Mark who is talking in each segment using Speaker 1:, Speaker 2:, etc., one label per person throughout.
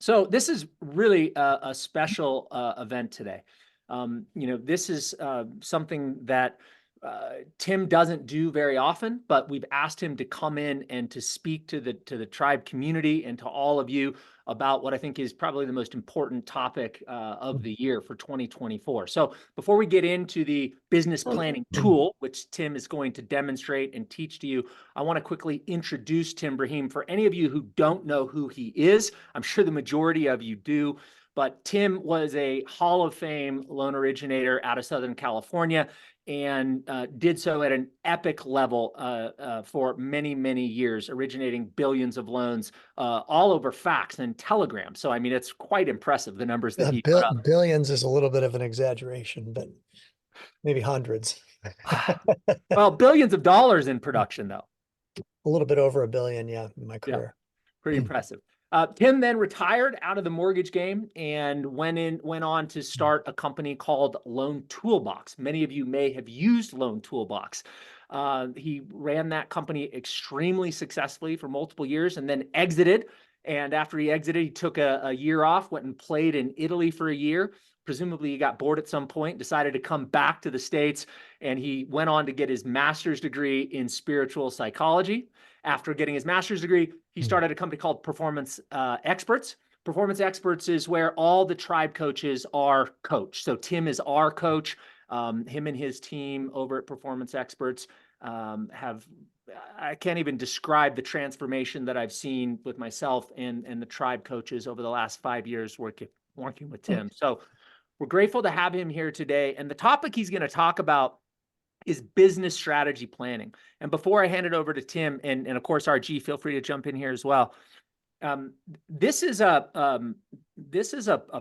Speaker 1: So this is really a special event today. This is something that Tim doesn't do very often, but we've asked him to come in and to speak to the tribe community and to all of you about what I think is probably the most important topic of the year for 2024. So before we get into the business planning tool, which Tim is going to demonstrate and teach to you, I want to quickly introduce Tim Braheem. For any of you who don't know who he is, I'm sure the majority of you do, but Tim was a Hall of Fame loan originator out of Southern California and did so at an epic level for many, many years, originating billions of loans all over fax and telegram. So, I mean, it's quite impressive, the numbers that he put up.
Speaker 2: Billions is a little bit of an exaggeration, but maybe hundreds.
Speaker 1: Well, billions of dollars in production, though.
Speaker 2: A little bit over $1 billion, yeah, in my career.
Speaker 1: Pretty impressive. Tim then retired out of the mortgage game and went on to start a company called Loan Toolbox. Many of you may have used Loan Toolbox. He ran that company extremely successfully for multiple years and then exited. And after he exited, he took a year off, went and played in Italy for a year. Presumably he got bored at some point, decided to come back to the States, and he went on to get his master's degree in spiritual psychology. After getting his master's degree, he started a company called Performance Experts. Performance Experts is where all the tribe coaches are coached. So Tim is our coach. Him and his team over at Performance Experts I can't even describe the transformation that I've seen with myself and the tribe coaches over the last 5 years working with Tim. So we're grateful to have him here today. And the topic he's going to talk about is business strategy planning. And before I hand it over to Tim, and of course, RG, feel free to jump in here as well. This is a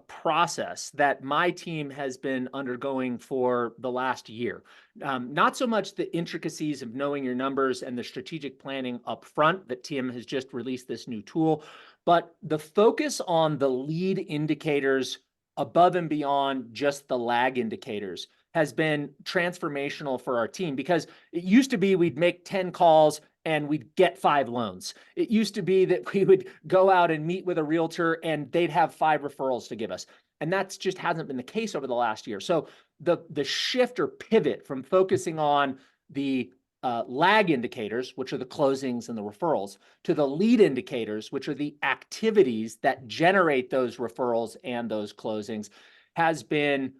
Speaker 1: process that my team has been undergoing for the last year. Not so much the intricacies of knowing your numbers and the strategic planning up front that Tim has just released this new tool, but the focus on the lead indicators above and beyond just the lag indicators has been transformational for our team, because it used to be we'd make 10 calls and we'd get 5 loans. It used to be that we would go out and meet with a realtor and they'd have 5 referrals to give us. And that's just hasn't been the case over the last year. So the shift or pivot from focusing on the lag indicators, which are the closings and the referrals, to the lead indicators, which are the activities that generate those referrals and those closings, has been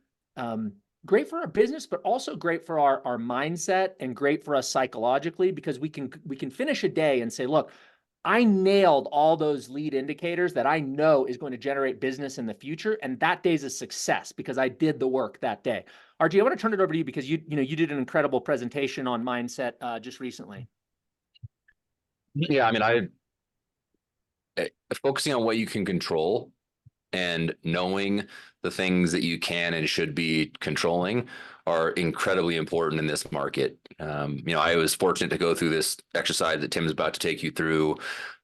Speaker 1: great for our business, but also great for our mindset and great for us psychologically, because we can finish a day and say, look, I nailed all those lead indicators that I know is going to generate business in the future. And that day's a success because I did the work that day. RG, I want to turn it over to you because you did an incredible presentation on mindset just recently.
Speaker 3: Yeah, I mean, focusing on what you can control and knowing the things that you can and should be controlling are incredibly important in this market. I was fortunate to go through this exercise that Tim's about to take you through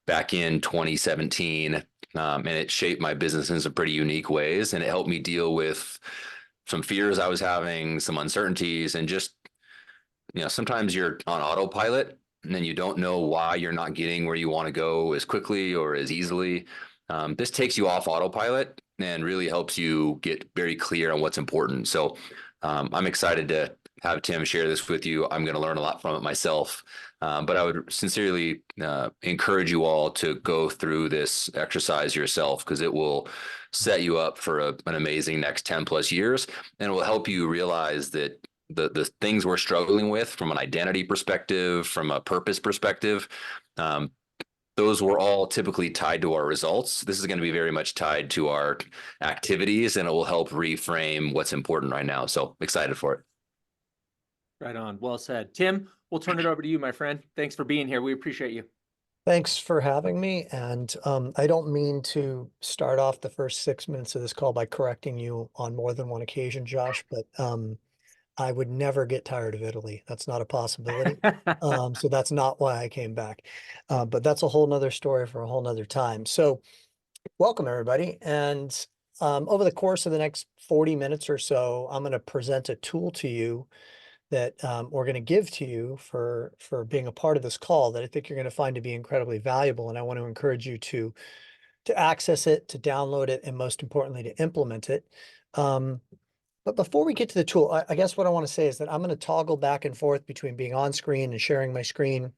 Speaker 3: back in 2017, and it shaped my business in some pretty unique ways, and it helped me deal with some fears I was having, some uncertainties, and just, sometimes you're on autopilot and then you don't know why you're not getting where you want to go as quickly or as easily. This takes you off autopilot and really helps you get very clear on what's important. So I'm excited to have Tim share this with you. I'm going to learn a lot from it myself. But I would sincerely encourage you all to go through this exercise yourself, because it will set you up for an amazing next 10 plus years. And it will help you realize that the things we're struggling with from an identity perspective, from a purpose perspective, those were all typically tied to our results. This is going to be very much tied to our activities, and it will help reframe what's important right now. So excited for it.
Speaker 1: Right on. Well said. Tim, we'll turn it over to you, my friend. Thanks for being here. We appreciate you.
Speaker 2: Thanks for having me. And I don't mean to start off the first 6 minutes of this call by correcting you on more than one occasion, Josh, but I would never get tired of Italy. That's not a possibility. So that's not why I came back. But that's a whole nother story for a whole nother time. So welcome, everybody. And over the course of the next 40 minutes or so, I'm going to present a tool to you that we're going to give to you for being a part of this call that I think you're going to find to be incredibly valuable. And I want to encourage you to to access it, to download it, and most importantly, to implement it. But before we get to the tool, I guess what I want to say is that I'm going to toggle back and forth between being on screen and sharing my screen,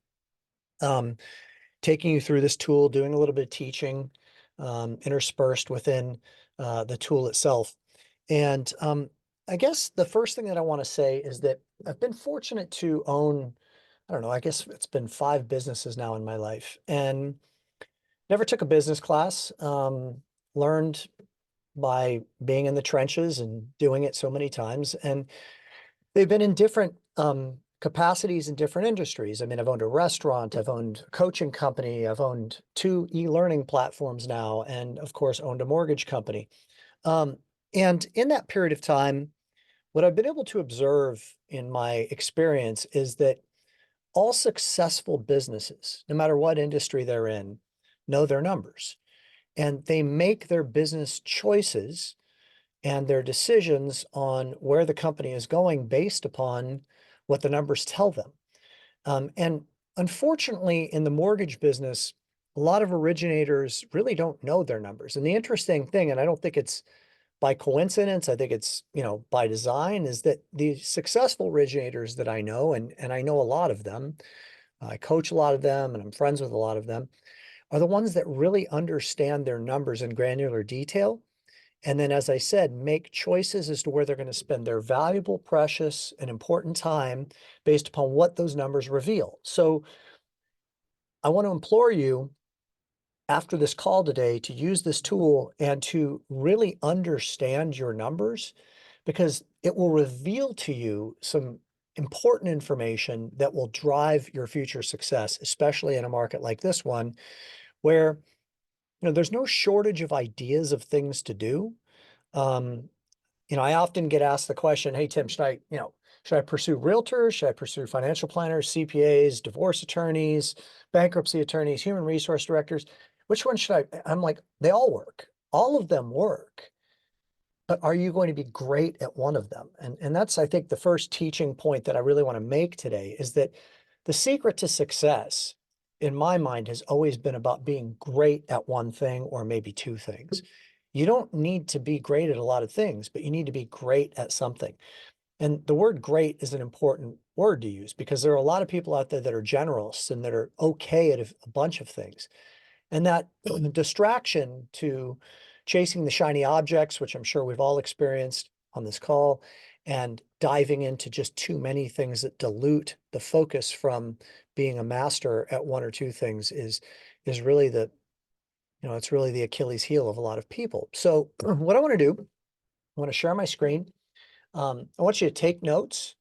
Speaker 2: taking you through this tool, doing a little bit of teaching, interspersed within the tool itself. And I guess the first thing that I want to say is that I've been fortunate to own, I don't know, I guess it's been 5 businesses now in my life, and never took a business class, learned by being in the trenches and doing it so many times. And they've been in different capacities in different industries. I mean, I've owned a restaurant, I've owned a coaching company, I've owned 2 e-learning platforms now, and of course, owned a mortgage company. And in that period of time, what I've been able to observe in my experience is that all successful businesses, no matter what industry they're in, know their numbers, and they make their business choices and their decisions on where the company is going based upon what the numbers tell them. And unfortunately, in the mortgage business, a lot of originators really don't know their numbers. And the interesting thing, and I don't think it's by coincidence, I think it's, by design, is that the successful originators that I know, and I know a lot of them, I coach a lot of them, and I'm friends with a lot of them, are the ones that really understand their numbers in granular detail. And then, as I said, make choices as to where they're going to spend their valuable, precious, and important time based upon what those numbers reveal. So I want to implore you after this call today to use this tool and to really understand your numbers, because it will reveal to you some important information that will drive your future success, especially in a market like this one, where there's no shortage of ideas of things to do. I often get asked the question, hey, Tim, should I pursue realtors? Should I pursue financial planners, CPAs, divorce attorneys, bankruptcy attorneys, human resource directors? Which one should I? I'm like, they all work. All of them work. But are you going to be great at one of them? And that's, I think, the first teaching point that I really want to make today is that the secret to success, in my mind, has always been about being great at one thing or maybe 2 things. You don't need to be great at a lot of things, but you need to be great at something. And the word great is an important word to use, because there are a lot of people out there that are generalists and that are okay at a bunch of things. And that distraction to chasing the shiny objects, which I'm sure we've all experienced on this call, and diving into just too many things that dilute the focus from being a master at 1 or 2 things is really it's really the Achilles heel of a lot of people. So what I want to do, I want to share my screen. I want you to take notes.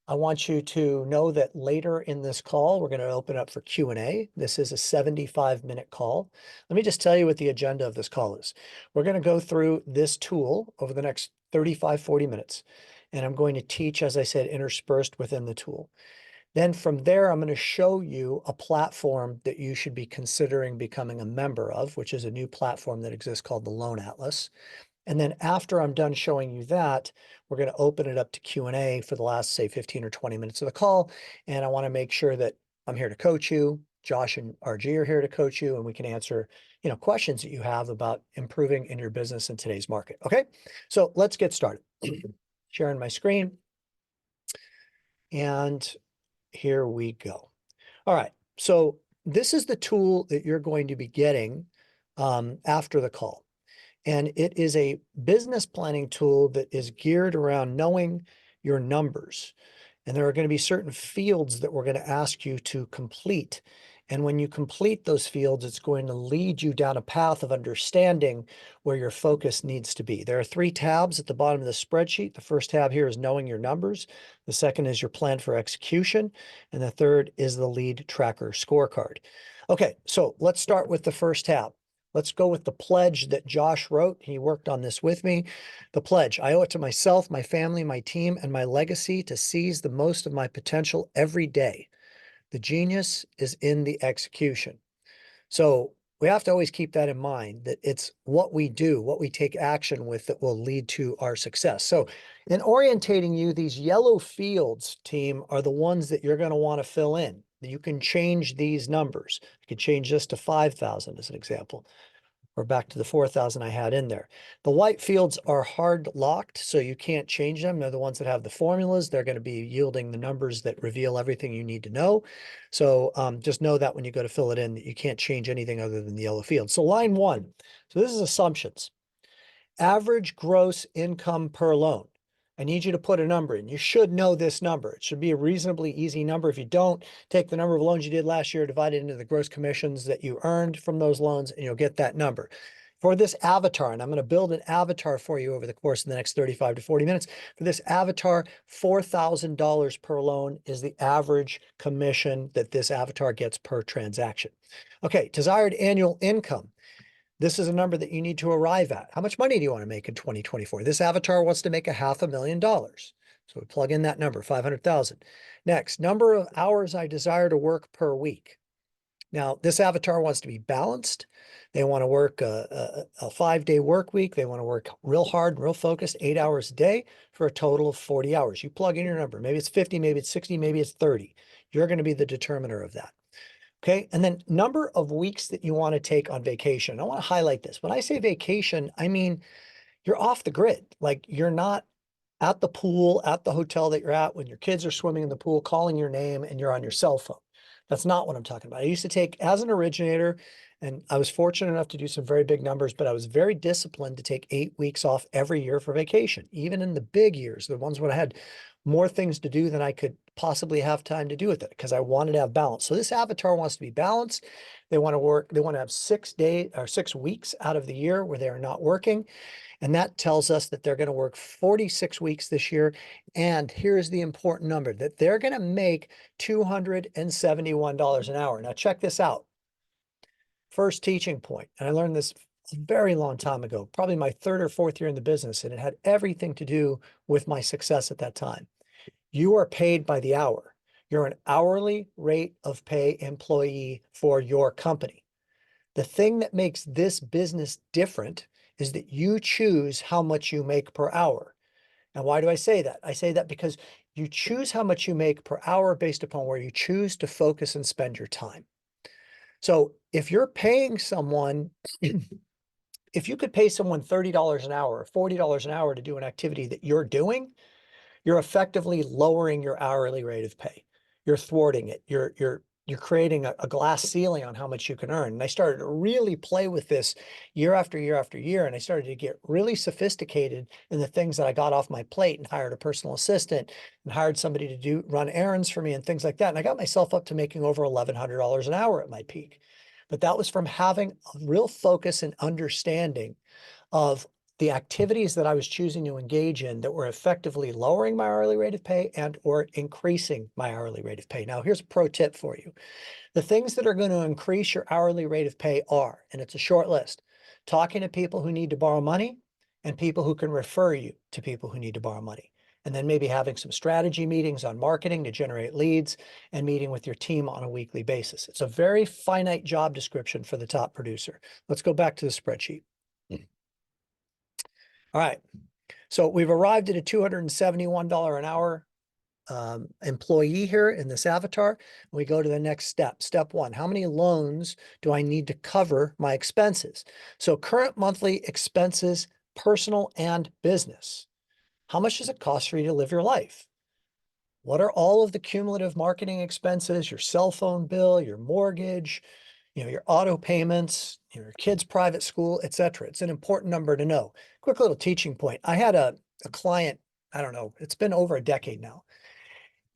Speaker 2: I want you to know that later in this call, we're going to open up for Q&A. This is a 75-minute call. Let me just tell you what the agenda of this call is. We're going to go through this tool over the next 35, 40 minutes, and I'm going to teach, as I said, interspersed within the tool. Then from there, I'm going to show you a platform that you should be considering becoming a member of, which is a new platform that exists called the Loan Atlas. And then after I'm done showing you that, we're going to open it up to Q&A for the last, say, 15 or 20 minutes of the call. And I want to make sure that I'm here to coach you. Josh and RG are here to coach you, and we can answer, questions that you have about improving in your business in today's market. Okay, so let's get started. Sharing my screen. And here we go. All right, so this is the tool that you're going to be getting after the call. And it is a business planning tool that is geared around knowing your numbers. And there are going to be certain fields that we're going to ask you to complete. And when you complete those fields, it's going to lead you down a path of understanding where your focus needs to be. There are 3 tabs at the bottom of the spreadsheet. The first tab here is knowing your numbers. The second is your plan for execution. And the third is the lead tracker scorecard. Okay, so let's start with the first tab. Let's go with the pledge that Josh wrote. He worked on this with me. The pledge: I owe it to myself, my family, my team, and my legacy to seize the most of my potential every day. The genius is in the execution. So we have to always keep that in mind, that it's what we do, what we take action with, that will lead to our success. So in orientating you, these yellow fields, team, are the ones that you're going to want to fill in. You can change these numbers. You can change this to 5,000 as an example. We're back to the 4,000 I had in there. The white fields are hard locked, so you can't change them. They're the ones that have the formulas. They're going to be yielding the numbers that reveal everything you need to know. So just know that when you go to fill it in, that you can't change anything other than the yellow field. So line 1. So this is assumptions. Average gross income per loan. I need you to put a number in. You should know this number. It should be a reasonably easy number. If you don't, take the number of loans you did last year, divide it into the gross commissions that you earned from those loans, and you'll get that number. For this avatar, and I'm going to build an avatar for you over the course of the next 35 to 40 minutes. For this avatar, $4,000 per loan is the average commission that this avatar gets per transaction. Okay, desired annual income. This is a number that you need to arrive at. How much money do you want to make in 2024? This avatar wants to make $500,000. So we plug in that number, 500,000. Next, number of hours I desire to work per week. Now, this avatar wants to be balanced. They want to work a 5-day work week. They want to work real hard, real focused, 8 hours a day for a total of 40 hours. You plug in your number. Maybe it's 50, maybe it's 60, maybe it's 30. You're going to be the determiner of that. Okay, and then number of weeks that you want to take on vacation. I want to highlight this. When I say vacation, I mean you're off the grid. Like you're not at the pool, at the hotel that you're at when your kids are swimming in the pool, calling your name, and you're on your cell phone. That's not what I'm talking about. I used to take, as an originator, and I was fortunate enough to do some very big numbers, but I was very disciplined to take 8 weeks off every year for vacation, even in the big years, the ones when I had more things to do than I could possibly have time to do with it, because I wanted to have balance. So this avatar wants to be balanced. They want to work, they want to have 6 days or 6 weeks out of the year where they are not working. And that tells us that they're going to work 46 weeks this year. And here's the important number, that they're going to make $271 an hour. Now check this out. First teaching point, and I learned this a very long time ago, probably my 3rd or 4th year in the business, and it had everything to do with my success at that time. You are paid by the hour. You're an hourly rate of pay employee for your company. The thing that makes this business different is that you choose how much you make per hour. And why do I say that? I say that because you choose how much you make per hour based upon where you choose to focus and spend your time. So if you're paying someone, if you could pay someone $30 an hour or $40 an hour to do an activity that you're doing, you're effectively lowering your hourly rate of pay. You're thwarting it. You're creating a glass ceiling on how much you can earn. And I started to really play with this year after year after year. And I started to get really sophisticated in the things that I got off my plate, and hired a personal assistant and hired somebody to run errands for me and things like that. And I got myself up to making over $1,100 an hour at my peak. But that was from having a real focus and understanding of the activities that I was choosing to engage in that were effectively lowering my hourly rate of pay and or increasing my hourly rate of pay. Now, here's a pro tip for you. The things that are going to increase your hourly rate of pay are, and it's a short list, talking to people who need to borrow money and people who can refer you to people who need to borrow money. And then maybe having some strategy meetings on marketing to generate leads and meeting with your team on a weekly basis. It's a very finite job description for the top producer. Let's go back to the spreadsheet. All right, so we've arrived at a $271 an hour employee here in this avatar. We go to the next step. Step 1, how many loans do I need to cover my expenses? So current monthly expenses, personal and business. How much does it cost for you to live your life? What are all of the cumulative marketing expenses, your cell phone bill, your mortgage, your auto payments, your kids' private school, etc. It's an important number to know. Quick little teaching point. I had a client, I don't know, it's been over a decade now.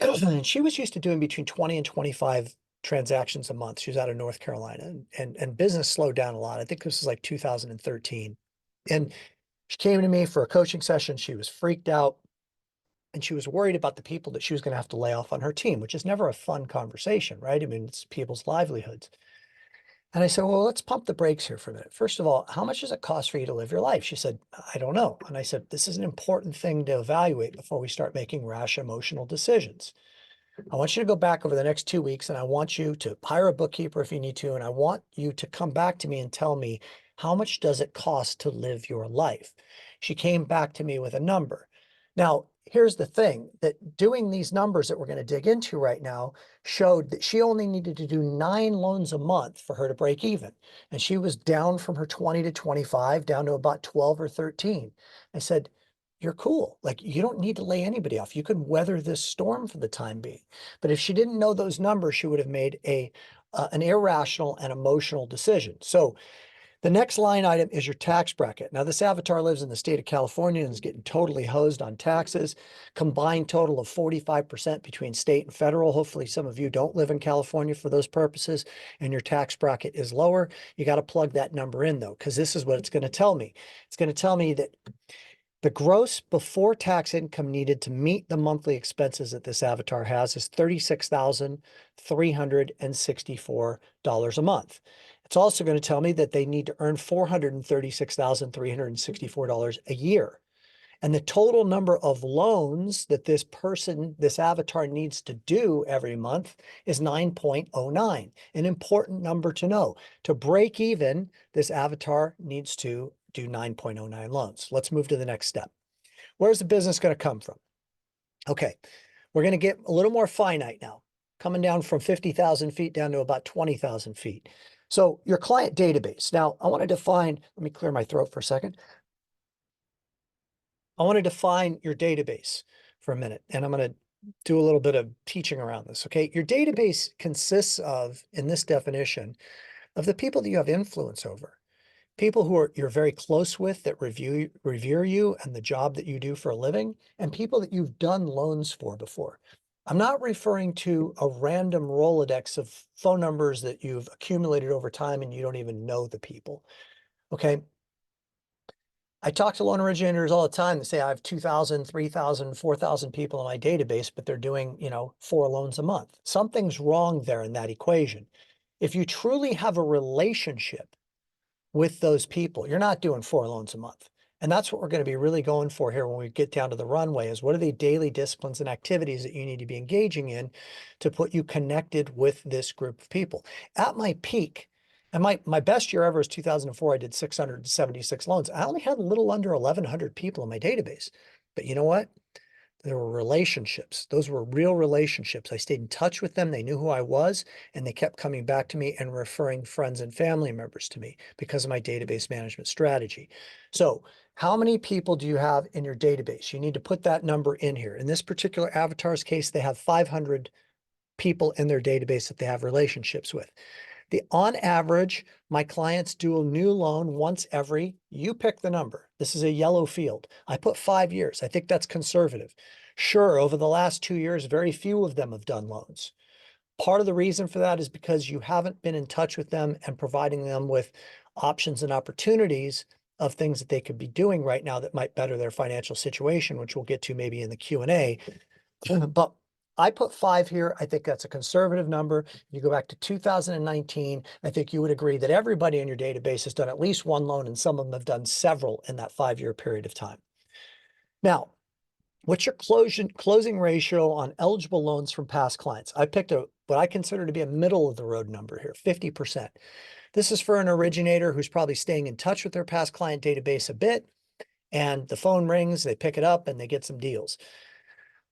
Speaker 2: And she was used to doing between 20 and 25 transactions a month. She was out of North Carolina, and business slowed down a lot. I think this was like 2013. And she came to me for a coaching session. She was freaked out, and she was worried about the people that she was going to have to lay off on her team, which is never a fun conversation, right? I mean, it's people's livelihoods. And I said, well, let's pump the brakes here for a minute. First of all, how much does it cost for you to live your life? She said, I don't know. And I said, this is an important thing to evaluate before we start making rash emotional decisions. I want you to go back over the next 2 weeks, and I want you to hire a bookkeeper if you need to. And I want you to come back to me and tell me, how much does it cost to live your life? She came back to me with a number. Now, here's the thing, that doing these numbers that we're going to dig into right now showed that she only needed to do 9 loans a month for her to break even. And she was down from her 20 to 25 down to about 12 or 13. I said, you're cool. Like, you don't need to lay anybody off. You can weather this storm for the time being. But if she didn't know those numbers, she would have made an irrational and emotional decision. So the next line item is your tax bracket. Now, this avatar lives in the state of California and is getting totally hosed on taxes. Combined total of 45% between state and federal. Hopefully, some of you don't live in California for those purposes, and your tax bracket is lower. You got to plug that number in, though, because this is what it's going to tell me. It's going to tell me that the gross before tax income needed to meet the monthly expenses that this avatar has is $36,364 a month. It's also going to tell me that they need to earn $436,364 a year. And the total number of loans that this avatar needs to do every month is 9.09, an important number to know. To break even, this avatar needs to do 9.09 loans. Let's move to the next step. Where's the business going to come from? Okay, we're going to get a little more finite now, coming down from 50,000 feet down to about 20,000 feet. So your client database. Now, I want to define, let me clear my throat for a second. I want to define your database for a minute, and I'm going to do a little bit of teaching around this, okay? Your database consists of, in this definition, of the people that you have influence over. People who you're very close with that revere you and the job that you do for a living, and people that you've done loans for before. I'm not referring to a random Rolodex of phone numbers that you've accumulated over time and you don't even know the people, okay? I talk to loan originators all the time that say I have 2,000, 3,000, 4,000 people in my database, but they're doing, 4 loans a month. Something's wrong there in that equation. If you truly have a relationship with those people, you're not doing 4 loans a month. And that's what we're going to be really going for here when we get down to the runway, is what are the daily disciplines and activities that you need to be engaging in to put you connected with this group of people. At my peak, and my best year ever is 2004, I did 676 loans. I only had a little under 1,100 people in my database. But you know what? There were relationships. Those were real relationships. I stayed in touch with them. They knew who I was, and they kept coming back to me and referring friends and family members to me because of my database management strategy. So how many people do you have in your database? You need to put that number in here. In this particular avatar's case, they have 500 people in their database that they have relationships with. On average, my clients do a new loan once every, you pick the number. This is a yellow field. I put 5 years. I think that's conservative. Sure, over the last 2 years, very few of them have done loans. Part of the reason for that is because you haven't been in touch with them and providing them with options and opportunities of things that they could be doing right now that might better their financial situation, which we'll get to maybe in the Q&A. But I put 5 here. I think that's a conservative number. You go back to 2019, I think you would agree that everybody in your database has done at least 1 loan, and some of them have done several in that 5-year period of time. Now, what's your closing ratio on eligible loans from past clients? I picked what I consider to be a middle of the road number here, 50%. This is for an originator who's probably staying in touch with their past client database a bit, and the phone rings, they pick it up, and they get some deals.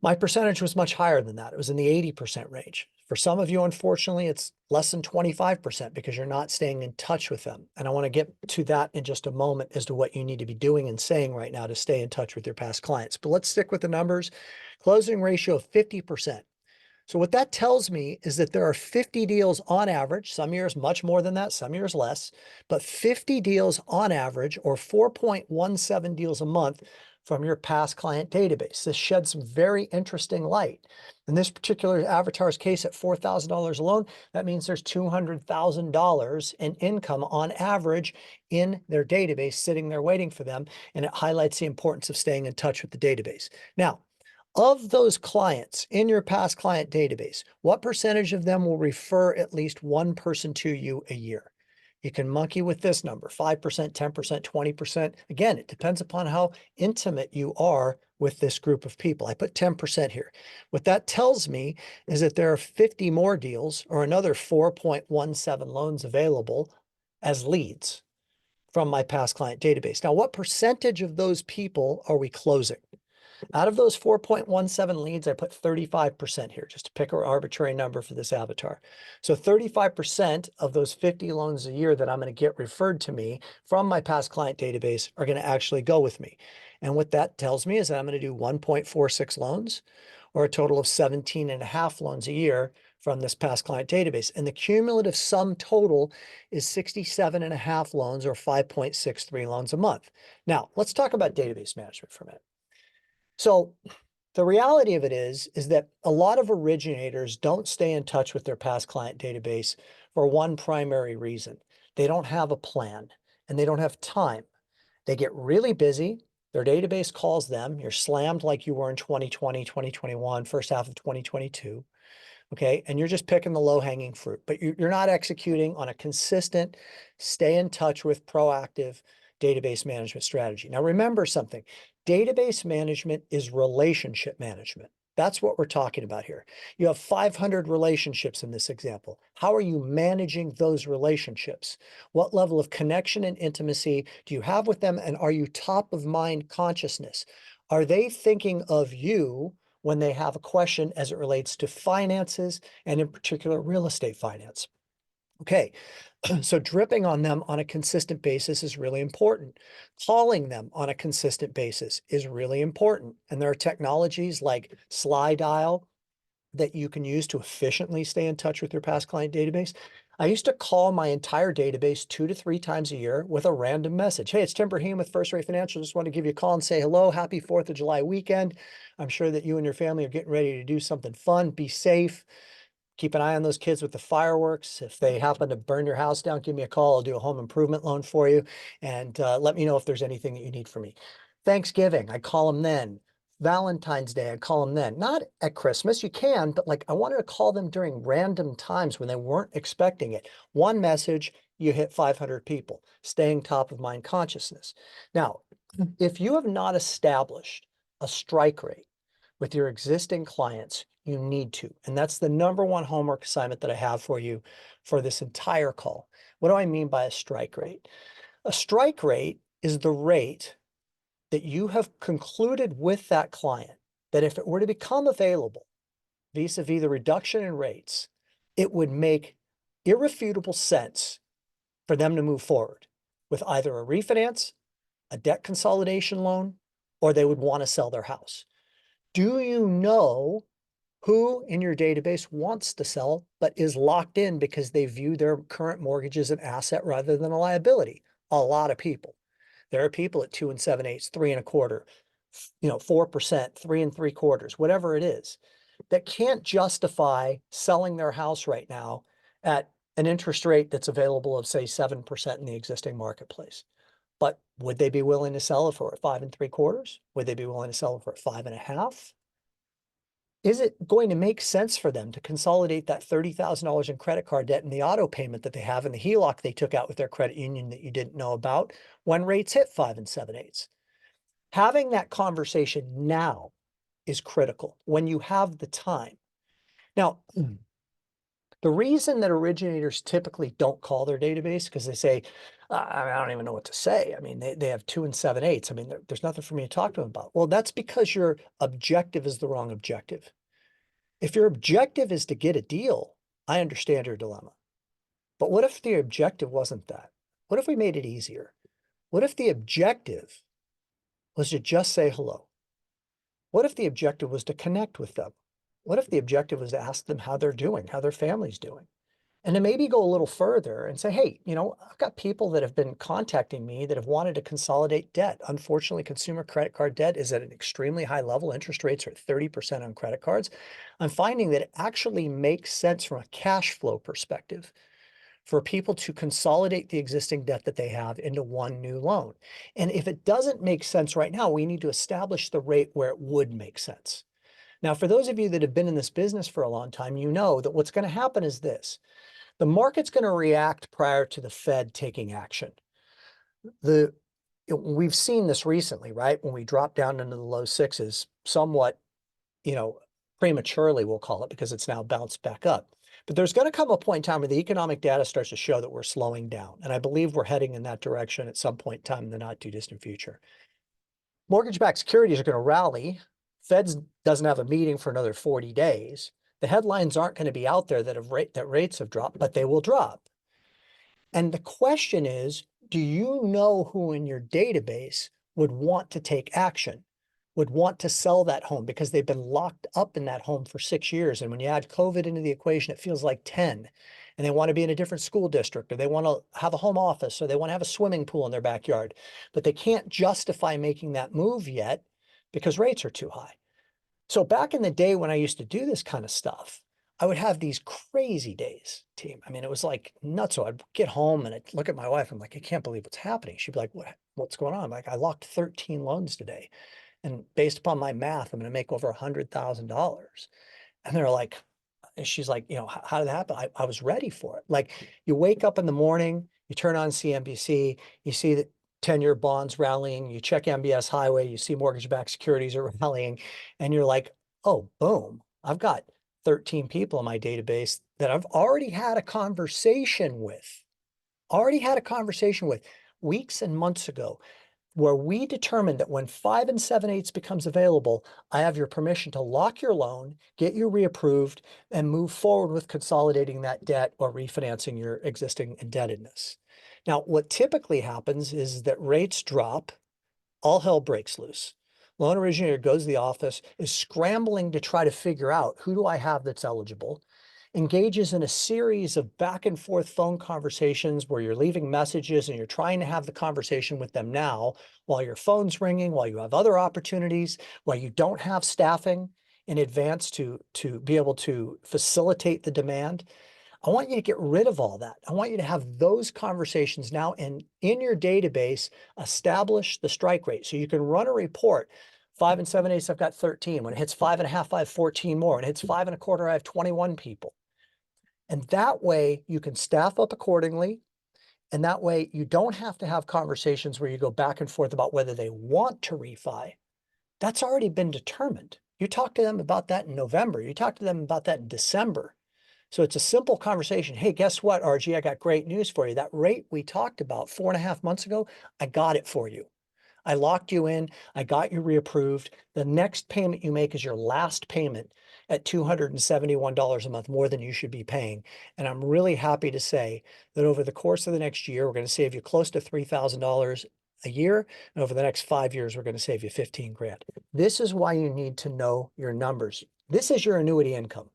Speaker 2: My percentage was much higher than that. It was in the 80% range. For some of you, unfortunately, it's less than 25% because you're not staying in touch with them. And I want to get to that in just a moment as to what you need to be doing and saying right now to stay in touch with your past clients. But let's stick with the numbers. Closing ratio of 50%. So what that tells me is that there are 50 deals on average, some years much more than that, some years less, but 50 deals on average, or 4.17 deals a month from your past client database. This sheds some very interesting light. In this particular avatar's case, at $4,000 alone, that means there's $200,000 in income on average in their database sitting there waiting for them, and it highlights the importance of staying in touch with the database. Now, of those clients in your past client database, what percentage of them will refer at least 1 person to you a year? You can monkey with this number, 5%, 10%, 20%. Again, it depends upon how intimate you are with this group of people. I put 10% here. What that tells me is that there are 50 more deals, or another 4.17 loans available as leads from my past client database. Now, what percentage of those people are we closing? Out of those 4.17 leads, I put 35% here, just to pick an arbitrary number for this avatar. So 35% of those 50 loans a year that I'm going to get referred to me from my past client database are going to actually go with me. And what that tells me is that I'm going to do 1.46 loans, or a total of 17.5 loans a year from this past client database. And the cumulative sum total is 67.5 loans, or 5.63 loans a month. Now, let's talk about database management for a minute. So the reality of it is that a lot of originators don't stay in touch with their past client database for one primary reason. They don't have a plan and they don't have time. They get really busy. Their database calls them. You're slammed like you were in 2020, 2021, first half of 2022. Okay. And you're just picking the low hanging fruit, but you're not executing on a consistent, stay in touch with, proactive database management strategy. Now, remember something, database management is relationship management. That's what we're talking about here. You have 500 relationships in this example. How are you managing those relationships? What level of connection and intimacy do you have with them? And are you top of mind consciousness? Are they thinking of you when they have a question as it relates to finances, and in particular, real estate finance? Okay, so dripping on them on a consistent basis is really important. Calling them on a consistent basis is really important. And there are technologies like Slide Dial that you can use to efficiently stay in touch with your past client database. I used to call my entire database 2 to 3 times a year with a random message. Hey, it's Tim Braheem with First Rate Financial. Just want to give you a call and say hello. Happy 4th of July weekend. I'm sure that you and your family are getting ready to do something fun. Be safe. Keep an eye on those kids with the fireworks. If they happen to burn your house down, give me a call. I'll do a home improvement loan for you. And let me know if there's anything that you need from me. Thanksgiving, I call them then. Valentine's Day, I call them then. Not at Christmas, you can, but like I wanted to call them during random times when they weren't expecting it. One message, you hit 500 people, staying top of mind consciousness. Now, if you have not established a strike rate with your existing clients, you need to. And that's the number one homework assignment that I have for you for this entire call. What do I mean by a strike rate? A strike rate is the rate that you have concluded with that client that if it were to become available vis-a-vis the reduction in rates, it would make irrefutable sense for them to move forward with either a refinance, a debt consolidation loan, or they would want to sell their house. Do you know who in your database wants to sell but is locked in because they view their current mortgage as an asset rather than a liability? A lot of people. There are people at 2 7/8, 3 1/4, 4%, 3 3/4, whatever it is, that can't justify selling their house right now at an interest rate that's available of say 7% in the existing marketplace. But would they be willing to sell it for 5 3/4? Would they be willing to sell it for 5.5? Is it going to make sense for them to consolidate that $30,000 in credit card debt and the auto payment that they have and the HELOC they took out with their credit union that you didn't know about when rates hit 5 7/8? Having that conversation now is critical when you have the time. Now, the reason that originators typically don't call their database because they say, I don't even know what to say. I mean, they have 2 7/8. I mean, there's nothing for me to talk to them about. Well, that's because your objective is the wrong objective. If your objective is to get a deal, I understand your dilemma. But what if the objective wasn't that? What if we made it easier? What if the objective was to just say hello? What if the objective was to connect with them? What if the objective was to ask them how they're doing, how their family's doing? And to maybe go a little further and say, hey, I've got people that have been contacting me that have wanted to consolidate debt. Unfortunately, consumer credit card debt is at an extremely high level. Interest rates are at 30% on credit cards. I'm finding that it actually makes sense from a cash flow perspective for people to consolidate the existing debt that they have into one new loan. And if it doesn't make sense right now, we need to establish the rate where it would make sense. Now, for those of you that have been in this business for a long time, you know that what's going to happen is this. The market's going to react prior to the Fed taking action. We've seen this recently, right? When we dropped down into the low sixes, somewhat, prematurely, we'll call it, because it's now bounced back up. But there's going to come a point in time where the economic data starts to show that we're slowing down. And I believe we're heading in that direction at some point in time in the not too distant future. Mortgage-backed securities are going to rally Feds doesn't have a meeting for another 40 days. The headlines aren't going to be out there that rates have dropped, but they will drop. And the question is, do you know who in your database would want to take action, would want to sell that home because they've been locked up in that home for 6 years? And when you add COVID into the equation, it feels like 10. And they want to be in a different school district, or they want to have a home office, or they want to have a swimming pool in their backyard, but they can't justify making that move yet because rates are too high. So back in the day when I used to do this kind of stuff, I would have these crazy days, team. I mean, it was like nuts. So I'd get home and I'd look at my wife. I'm like, I can't believe what's happening. She'd be like, what's going on? I'm like, I locked 13 loans today. And based upon my math, I'm going to make over $100,000. And they're like, and she's like, how did that happen? I was ready for it. Like, you wake up in the morning, you turn on CNBC, you see the 10-year bonds rallying, you check MBS Highway, you see mortgage-backed securities are rallying, and you're like, oh, boom, I've got 13 people in my database that I've already had a conversation with weeks and months ago, where we determined that when 5 7/8 becomes available, I have your permission to lock your loan, get you reapproved, and move forward with consolidating that debt or refinancing your existing indebtedness. Now, what typically happens is that rates drop, all hell breaks loose. Loan originator goes to the office, is scrambling to try to figure out, who do I have that's eligible, engages in a series of back and forth phone conversations where you're leaving messages and you're trying to have the conversation with them now while your phone's ringing, while you have other opportunities, while you don't have staffing in advance to be able to facilitate the demand. I want you to get rid of all that. I want you to have those conversations now, and in your database, establish the strike rate. So you can run a report. 5 7/8, I've got 13. When it hits 5.5, I have 14 more. When it hits 5 1/4, I have 21 people. And that way you can staff up accordingly. And that way you don't have to have conversations where you go back and forth about whether they want to refi. That's already been determined. You talk to them about that in November. You talk to them about that in December. So it's a simple conversation. Hey, guess what, RG? I got great news for you. That rate we talked about 4.5 months ago, I got it for you. I locked you in. I got you reapproved. The next payment you make is your last payment at $271 a month, more than you should be paying. And I'm really happy to say that over the course of the next year, we're going to save you close to $3,000 a year. And over the next 5 years, we're going to save you 15 grand. This is why you need to know your numbers. This is your annuity income.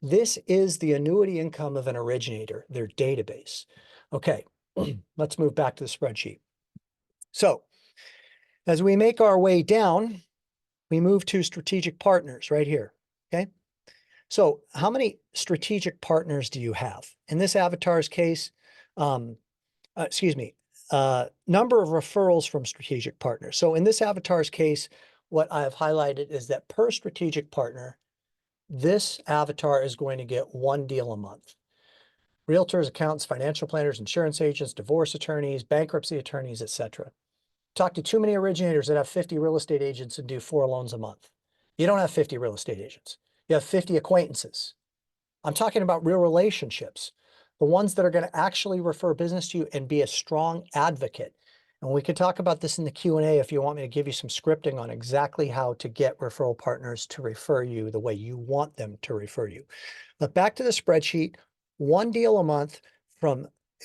Speaker 2: This is the annuity income of an originator, their database. Okay, let's move back to the spreadsheet. So as we make our way down, we move to strategic partners right here, okay? So how many strategic partners do you have? In this avatar's case, number of referrals from strategic partners. So in this avatar's case, what I have highlighted is that per strategic partner, this avatar is going to get 1 deal a month. Realtors, accountants, financial planners, insurance agents, divorce attorneys, bankruptcy attorneys, etc. Talk to too many originators that have 50 real estate agents and do 4 loans a month. You don't have 50 real estate agents. You have 50 acquaintances. I'm talking about real relationships, the ones that are going to actually refer business to you and be a strong advocate. And we could talk about this in the Q&A if you want me to give you some scripting on exactly how to get referral partners to refer you the way you want them to refer you. But back to the spreadsheet, 1 deal a month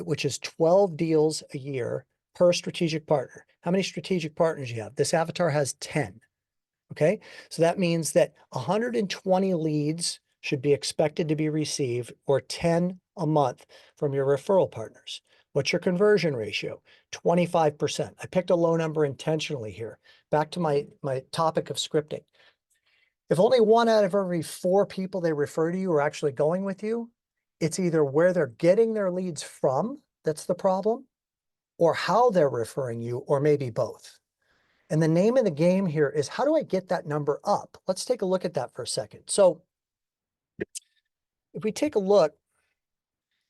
Speaker 2: which is 12 deals a year per strategic partner. How many strategic partners you have? This avatar has 10. Okay, so that means that 120 leads should be expected to be received, or 10 a month from your referral partners. What's your conversion ratio? 25%. I picked a low number intentionally here. Back to my topic of scripting. If only 1 out of every 4 people they refer to you are actually going with you, it's either where they're getting their leads from that's the problem, or how they're referring you, or maybe both. And the name of the game here is, how do I get that number up? Let's take a look at that for a second. So if we take a look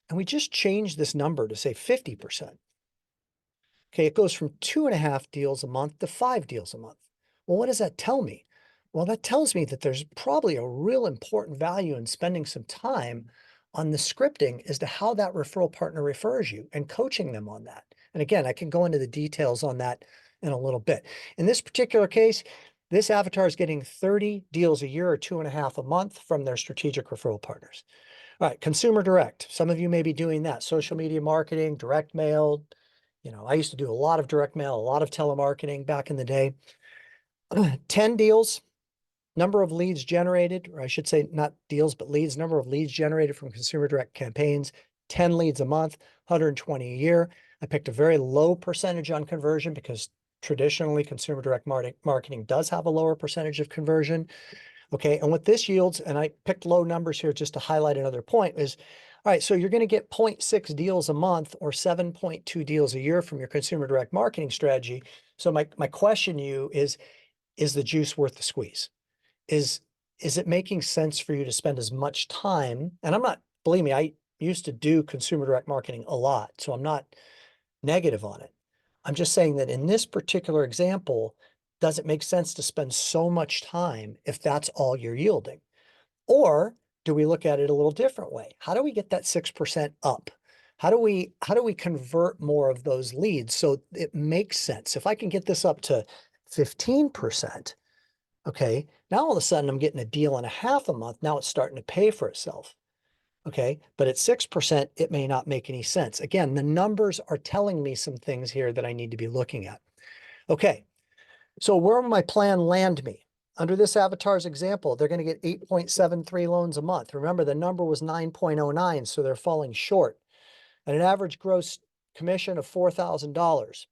Speaker 2: and we just change this number to say 50%, okay, it goes from 2.5 deals a month to 5 deals a month. Well, what does that tell me? Well, that tells me that there's probably a real important value in spending some time on the scripting as to how that referral partner refers you and coaching them on that. And again, I can go into the details on that in a little bit. In this particular case, This avatar is getting 30 deals a year or 2.5 a month from their strategic referral partners. All right, consumer direct. Some of you may be doing that. Social media marketing, direct mail. I used to do a lot of direct mail, a lot of telemarketing back in the day. 10 deals, number of leads generated, or I should say not deals, but leads, number of leads generated from consumer direct campaigns, 10 leads a month, 120 a year. I picked a very low percentage on conversion because traditionally consumer direct marketing does have a lower percentage of conversion. Okay, and what this yields, and I picked low numbers here just to highlight another point, is, all right, so you're going to get 0.6 deals a month or 7.2 deals a year from your consumer direct marketing strategy. So my question to you is the juice worth the squeeze? Is it making sense for you to spend as much time? And I'm not, believe me, I used to do consumer direct marketing a lot, so I'm not negative on it. I'm just saying that in this particular example, does it make sense to spend so much time if that's all you're yielding? Or do we look at it a little different way? How do we get that 6% up? How do we convert more of those leads so it makes sense? If I can get this up to 15%, okay, now all of a sudden I'm getting a deal and a half a month. Now it's starting to pay for itself. Okay, but at 6%, it may not make any sense. Again, the numbers are telling me some things here that I need to be looking at. Okay, so where will my plan land me? Under this avatar's example, they're going to get 8.73 loans a month. Remember, the number was 9.09, so they're falling short. At an average gross commission of $4,000.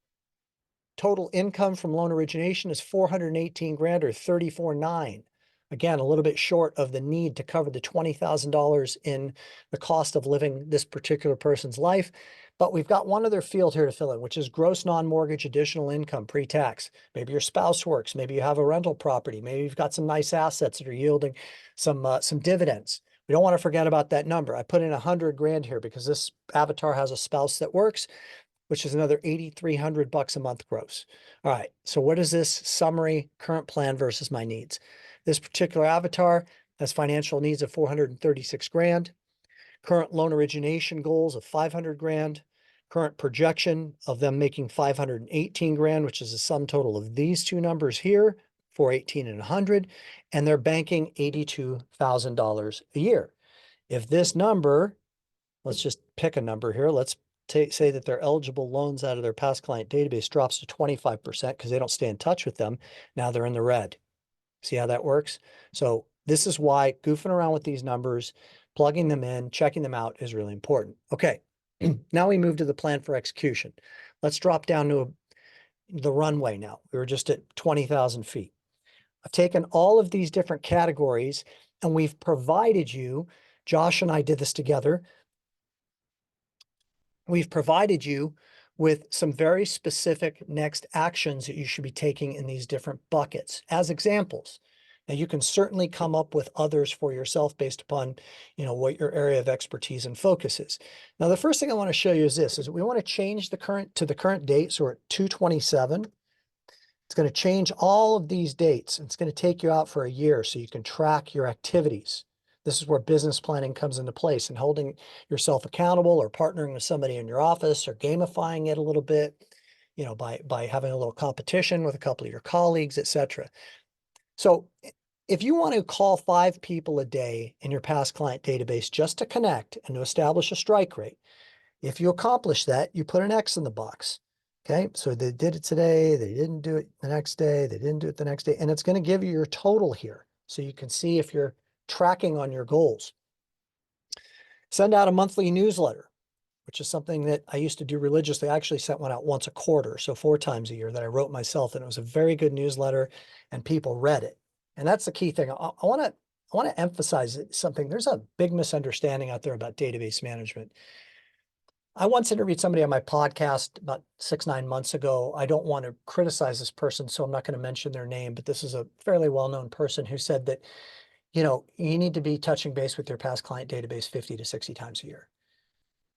Speaker 2: Total income from loan origination is 418 grand or 34.9. Again, a little bit short of the need to cover the $20,000 in the cost of living this particular person's life. But we've got one other field here to fill in, which is gross non-mortgage additional income pre-tax. Maybe your spouse works. Maybe you have a rental property. Maybe you've got some nice assets that are yielding some dividends. We don't want to forget about that number. I put in 100 grand here because this avatar has a spouse that works, which is another $8,300 a month gross. All right, so what is this summary current plan versus my needs? This particular avatar has financial needs of 436 grand, current loan origination goals of 500 grand, current projection of them making 518 grand, which is a sum total of these two numbers here, 418 and 100, and they're banking $82,000 a year. If this number, let's just pick a number here, let's say that their eligible loans out of their past client database drops to 25% because they don't stay in touch with them. Now they're in the red. See how that works? So this is why goofing around with these numbers, plugging them in, checking them out is really important. Okay, now we move to the plan for execution. Let's drop down to the runway now. We were just at 20,000 feet. I've taken all of these different categories and we've provided you, Josh and I did this together, we've provided you with some very specific next actions that you should be taking in these different buckets as examples. Now you can certainly come up with others for yourself based upon, what your area of expertise and focus is. Now, the first thing I want to show you is this, is we want to change the current to the current date. So we're at 2/27. It's going to change all of these dates. It's going to take you out for a year so you can track your activities. This is where business planning comes into place and holding yourself accountable or partnering with somebody in your office or gamifying it a little bit, by having a little competition with a couple of your colleagues, etc. So if you want to call 5 people a day in your past client database just to connect and to establish a strike rate, if you accomplish that, you put an X in the box. Okay, so they did it today, they didn't do it the next day, they didn't do it the next day, and it's going to give you your total here so you can see if you're tracking on your goals. Send out a monthly newsletter, which is something that I used to do religiously. I actually sent one out once a quarter, so 4 times a year that I wrote myself, and it was a very good newsletter and people read it. And that's the key thing. I want to emphasize something. There's a big misunderstanding out there about database management. I once interviewed somebody on my podcast about 6-9 months ago. I don't want to criticize this person, so I'm not going to mention their name, but this is a fairly well-known person who said that, you need to be touching base with your past client database 50 to 60 times a year.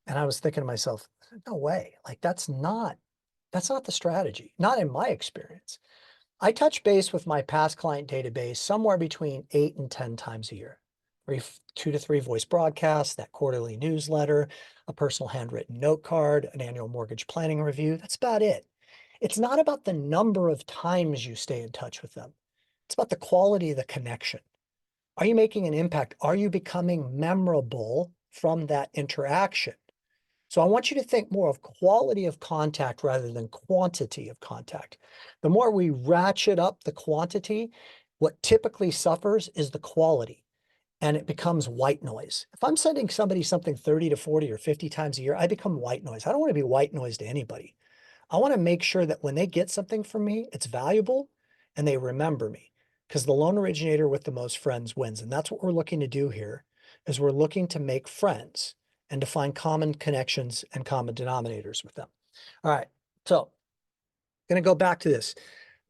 Speaker 2: And I was thinking to myself, no way, like that's not the strategy, not in my experience. I touch base with my past client database somewhere between 8 and 10 times a year. 2 to 3 voice broadcasts, that quarterly newsletter, a personal handwritten note card, an annual mortgage planning review. That's about it. It's not about the number of times you stay in touch with them. about the quality of the connection. Are you making an impact? Are you becoming memorable from that interaction? So I want you to think more of quality of contact rather than quantity of contact. The more we ratchet up the quantity, what typically suffers is the quality, and it becomes white noise. If I'm sending somebody something 30 to 40 or 50 times a year, I become white noise. I don't want to be white noise to anybody. I want to make sure that when they get something from me, it's valuable and they remember me, because the loan originator with the most friends wins. And that's what we're looking to do here, is we're looking to make friends and to find common connections and common denominators with them. All right, so I'm going to go back to this.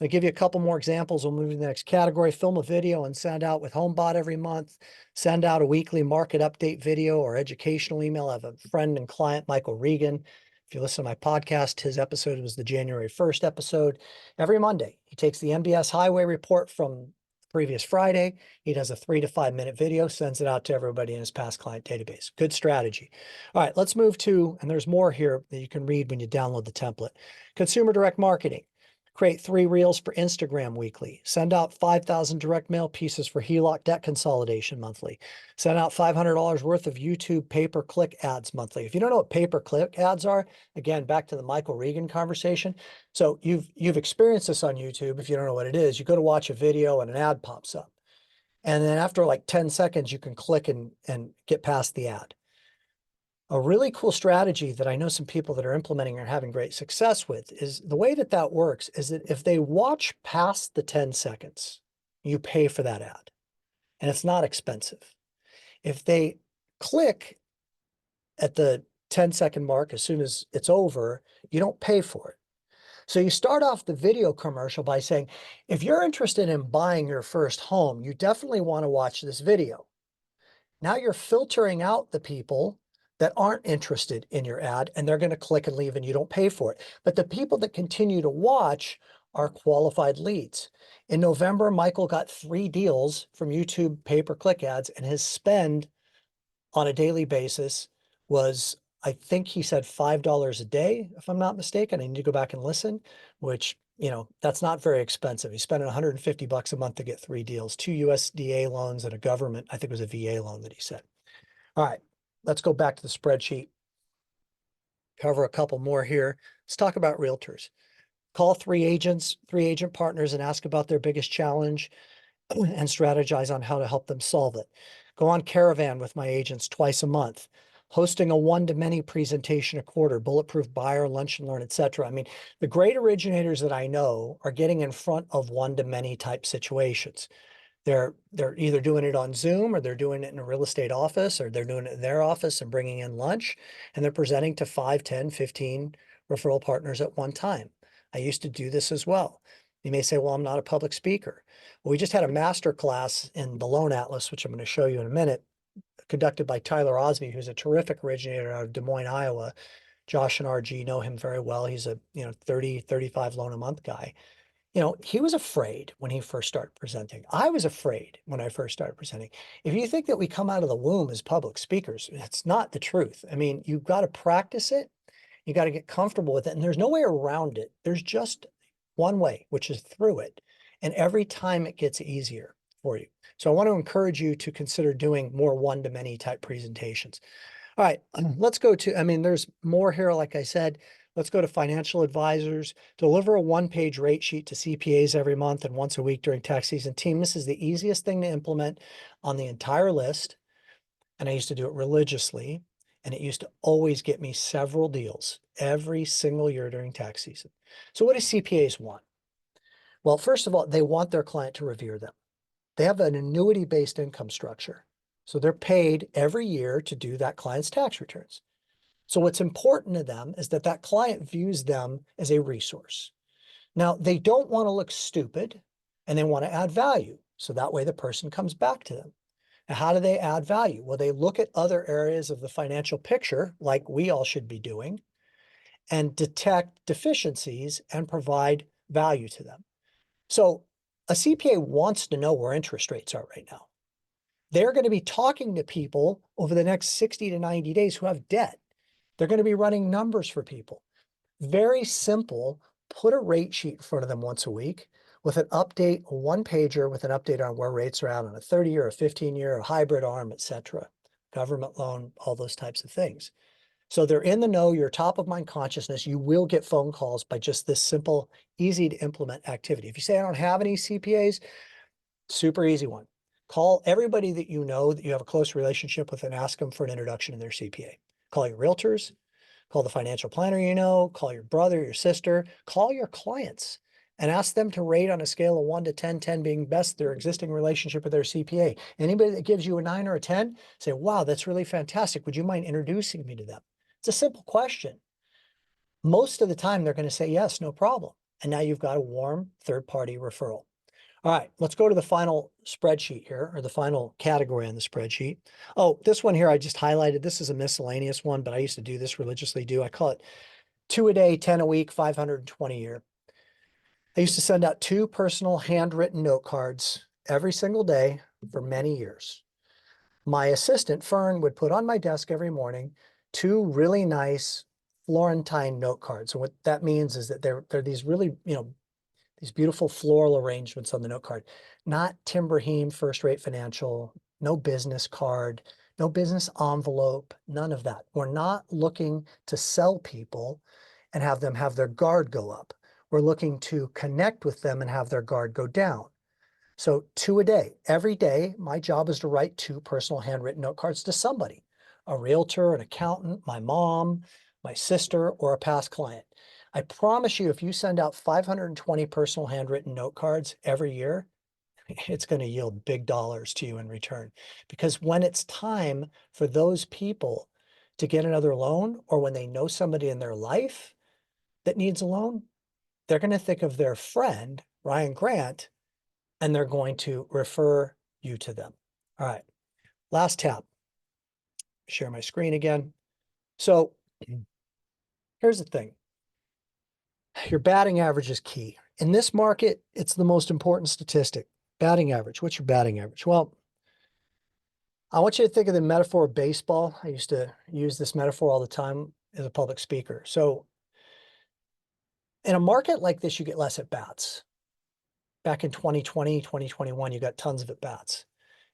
Speaker 2: I'll give you a couple more examples. We'll move to the next category. Film a video and send out with HomeBot every month. Send out a weekly market update video or educational email. I have a friend and client, Michael Regan. If you listen to my podcast, his episode was the January 1st episode. Every Monday, he takes the MBS highway report from previous Friday. He does a 3 to 5 minute video, sends it out to everybody in his past client database. Good strategy. All right, let's move to, and there's more here that you can read when you download the template. Consumer direct marketing. Create 3 reels for Instagram weekly. Send out 5,000 direct mail pieces for HELOC debt consolidation monthly. Send out $500 worth of YouTube pay-per-click ads monthly. If you don't know what pay-per-click ads are, again, back to the Michael Regan conversation. So you've experienced this on YouTube. If you don't know what it is, you go to watch a video and an ad pops up. And then after like 10 seconds, you can click and get past the ad. A really cool strategy that I know some people that are implementing and having great success with is the way that that works is that if they watch past the 10 seconds, you pay for that ad, and it's not expensive. If they click at the 10-second mark as soon as it's over, you don't pay for it. So you start off the video commercial by saying, if you're interested in buying your first home, you definitely want to watch this video. Now you're filtering out the people that aren't interested in your ad, and they're going to click and leave and you don't pay for it. But the people that continue to watch are qualified leads. In November, Michael got 3 deals from YouTube pay-per-click ads, and his spend on a daily basis was, I think he said $5 a day, if I'm not mistaken. I need to go back and listen, which, you know, that's not very expensive. He's spending $150 a month to get 3 deals, 2 USDA loans and a government, I think it was a VA loan that he said. All right, let's go back to the spreadsheet. Cover a couple more here. Let's talk about realtors. Call 3 agents, 3 agent partners, and ask about their biggest challenge and strategize on how to help them solve it. Go on Caravan with my agents twice a month. Hosting a one-to-many presentation a quarter, bulletproof buyer, lunch and learn, etc. I mean, the great originators that I know are getting in front of one-to-many type situations. They're either doing it on Zoom, or they're doing it in a real estate office, or they're doing it in their office and bringing in lunch, and they're presenting to 5, 10, 15 referral partners at one time. I used to do this as well. You may say, well, I'm not a public speaker. Well, we just had a master class in the Loan Atlas, which I'm going to show you in a minute, conducted by Tyler Osby, who's a terrific originator out of Des Moines, Iowa. Josh and RG know him very well. He's a 30, 35 loan a month guy. He was afraid when he first started presenting. I was afraid when I first started presenting. If you think that we come out of the womb as public speakers, that's not the truth. I mean, you've got to practice it. You got to get comfortable with it. And there's no way around it. There's just one way, which is through it. And every time it gets easier for you. So I want to encourage you to consider doing more one-to-many type presentations. All right, let's go to, there's more here, like I said. Let's go to financial advisors. Deliver a 1-page rate sheet to CPAs every month and once a week during tax season. Team, this is the easiest thing to implement on the entire list. And I used to do it religiously. And it used to always get me several deals every single year during tax season. So what do CPAs want? Well, first of all, they want their client to revere them. They have an annuity-based income structure. So they're paid every year to do that client's tax returns. So what's important to them is that that client views them as a resource. Now, they don't want to look stupid, and they want to add value. So that way the person comes back to them. Now, how do they add value? Well, they look at other areas of the financial picture, like we all should be doing, and detect deficiencies and provide value to them. So a CPA wants to know where interest rates are right now. They're going to be talking to people over the next 60 to 90 days who have debt. They're going to be running numbers for people. Very simple, put a rate sheet in front of them once a week with an update, a one pager with an update on where rates are at on a 30-year, a 15-year, a hybrid arm, etc., government loan, all those types of things. So they're in the know, you're top of mind consciousness. You will get phone calls by just this simple, easy to implement activity. If you say, I don't have any CPAs, super easy one. Call everybody that you know that you have a close relationship with and ask them for an introduction to their CPA. Call your realtors, call the financial planner you know, call your brother, your sister, call your clients and ask them to rate on a scale of 1 to 10, 10 being best, their existing relationship with their CPA. Anybody that gives you a 9 or a 10, say, wow, that's really fantastic. Would you mind introducing me to them? It's a simple question. Most of the time, they're going to say yes, no problem. And now you've got a warm third-party referral. All right, let's go to the final spreadsheet here, or the final category on the spreadsheet. Oh, this one here I just highlighted. This is a miscellaneous one, but I used to do this religiously. I call it 2 a day, 10 a week, 520 a year. I used to send out 2 personal handwritten note cards every single day for many years. My assistant, Fern, would put on my desk every morning 2 really nice Florentine note cards. And what that means is that they're these really, these beautiful floral arrangements on the note card, not Tim Braheem first-rate financial, no business card, no business envelope, none of that. We're not looking to sell people and have them have their guard go up. We're looking to connect with them and have their guard go down. So 2 a day. Every day, my job is to write 2 personal handwritten note cards to somebody, a realtor, an accountant, my mom, my sister, or a past client. I promise you, if you send out 520 personal handwritten note cards every year, it's going to yield big dollars to you in return. Because when it's time for those people to get another loan, or when they know somebody in their life that needs a loan, they're going to think of their friend, Ryan Grant, and they're going to refer you to them. All right, last tab. Share my screen again. So here's the thing. Your batting average is key. In this market, it's the most important statistic. Batting average. What's your batting average? Well, I want you to think of the metaphor of baseball. I used to use this metaphor all the time as a public speaker. So in a market like this, you get less at bats. Back in 2020, 2021, you got tons of at bats.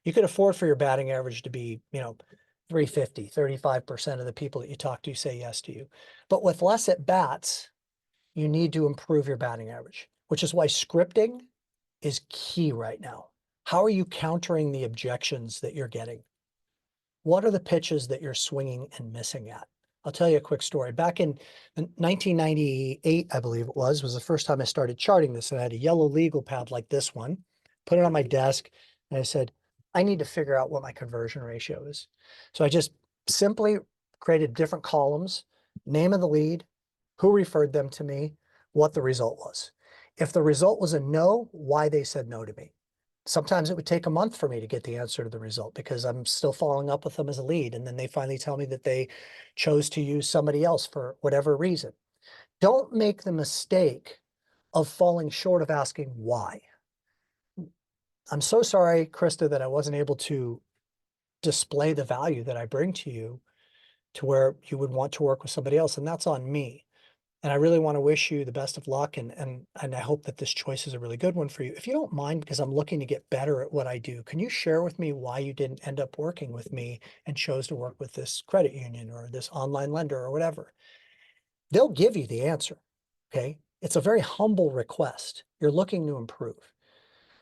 Speaker 2: You could afford for your batting average to be, 350, 35% of the people that you talk to say yes to you. But with less at bats, you need to improve your batting average, which is why scripting is key right now. How are you countering the objections that you're getting? What are the pitches that you're swinging and missing at? I'll tell you a quick story. Back in 1998, I believe it was the first time I started charting this. And I had a yellow legal pad like this one, put it on my desk, and I said, I need to figure out what my conversion ratio is. So I just simply created different columns, name of the lead, who referred them to me, what the result was. If the result was a no, why they said no to me. Sometimes it would take a month for me to get the answer to the result because I'm still following up with them as a lead. And then they finally tell me that they chose to use somebody else for whatever reason. Don't make the mistake of falling short of asking why. I'm so sorry, Krista, that I wasn't able to display the value that I bring to you to where you would want to work with somebody else. And that's on me. And I really want to wish you the best of luck. And I hope that this choice is a really good one for you. If you don't mind, because I'm looking to get better at what I do, can you share with me why you didn't end up working with me and chose to work with this credit union or this online lender or whatever? They'll give you the answer. Okay. It's a very humble request. You're looking to improve.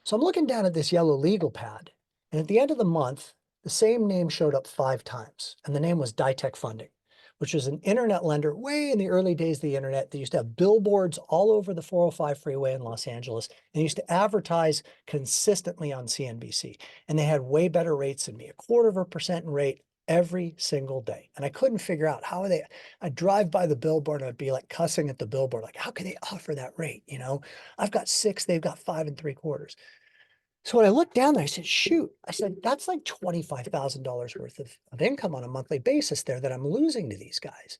Speaker 2: So I'm looking down at this yellow legal pad. And at the end of the month, the same name showed up 5 times. And the name was Ditech Funding, which is an internet lender way in the early days of the internet. They used to have billboards all over the 405 freeway in Los Angeles. They used to advertise consistently on CNBC. And they had way better rates than me, 0.25% in rate every single day. And I couldn't figure out how they, I'd drive by the billboard and I'd be like cussing at the billboard, like, how can they offer that rate? I've got 6, they've got 5 3/4. So when I looked down there, I said, shoot, I said, that's like $25,000 worth of income on a monthly basis there that I'm losing to these guys.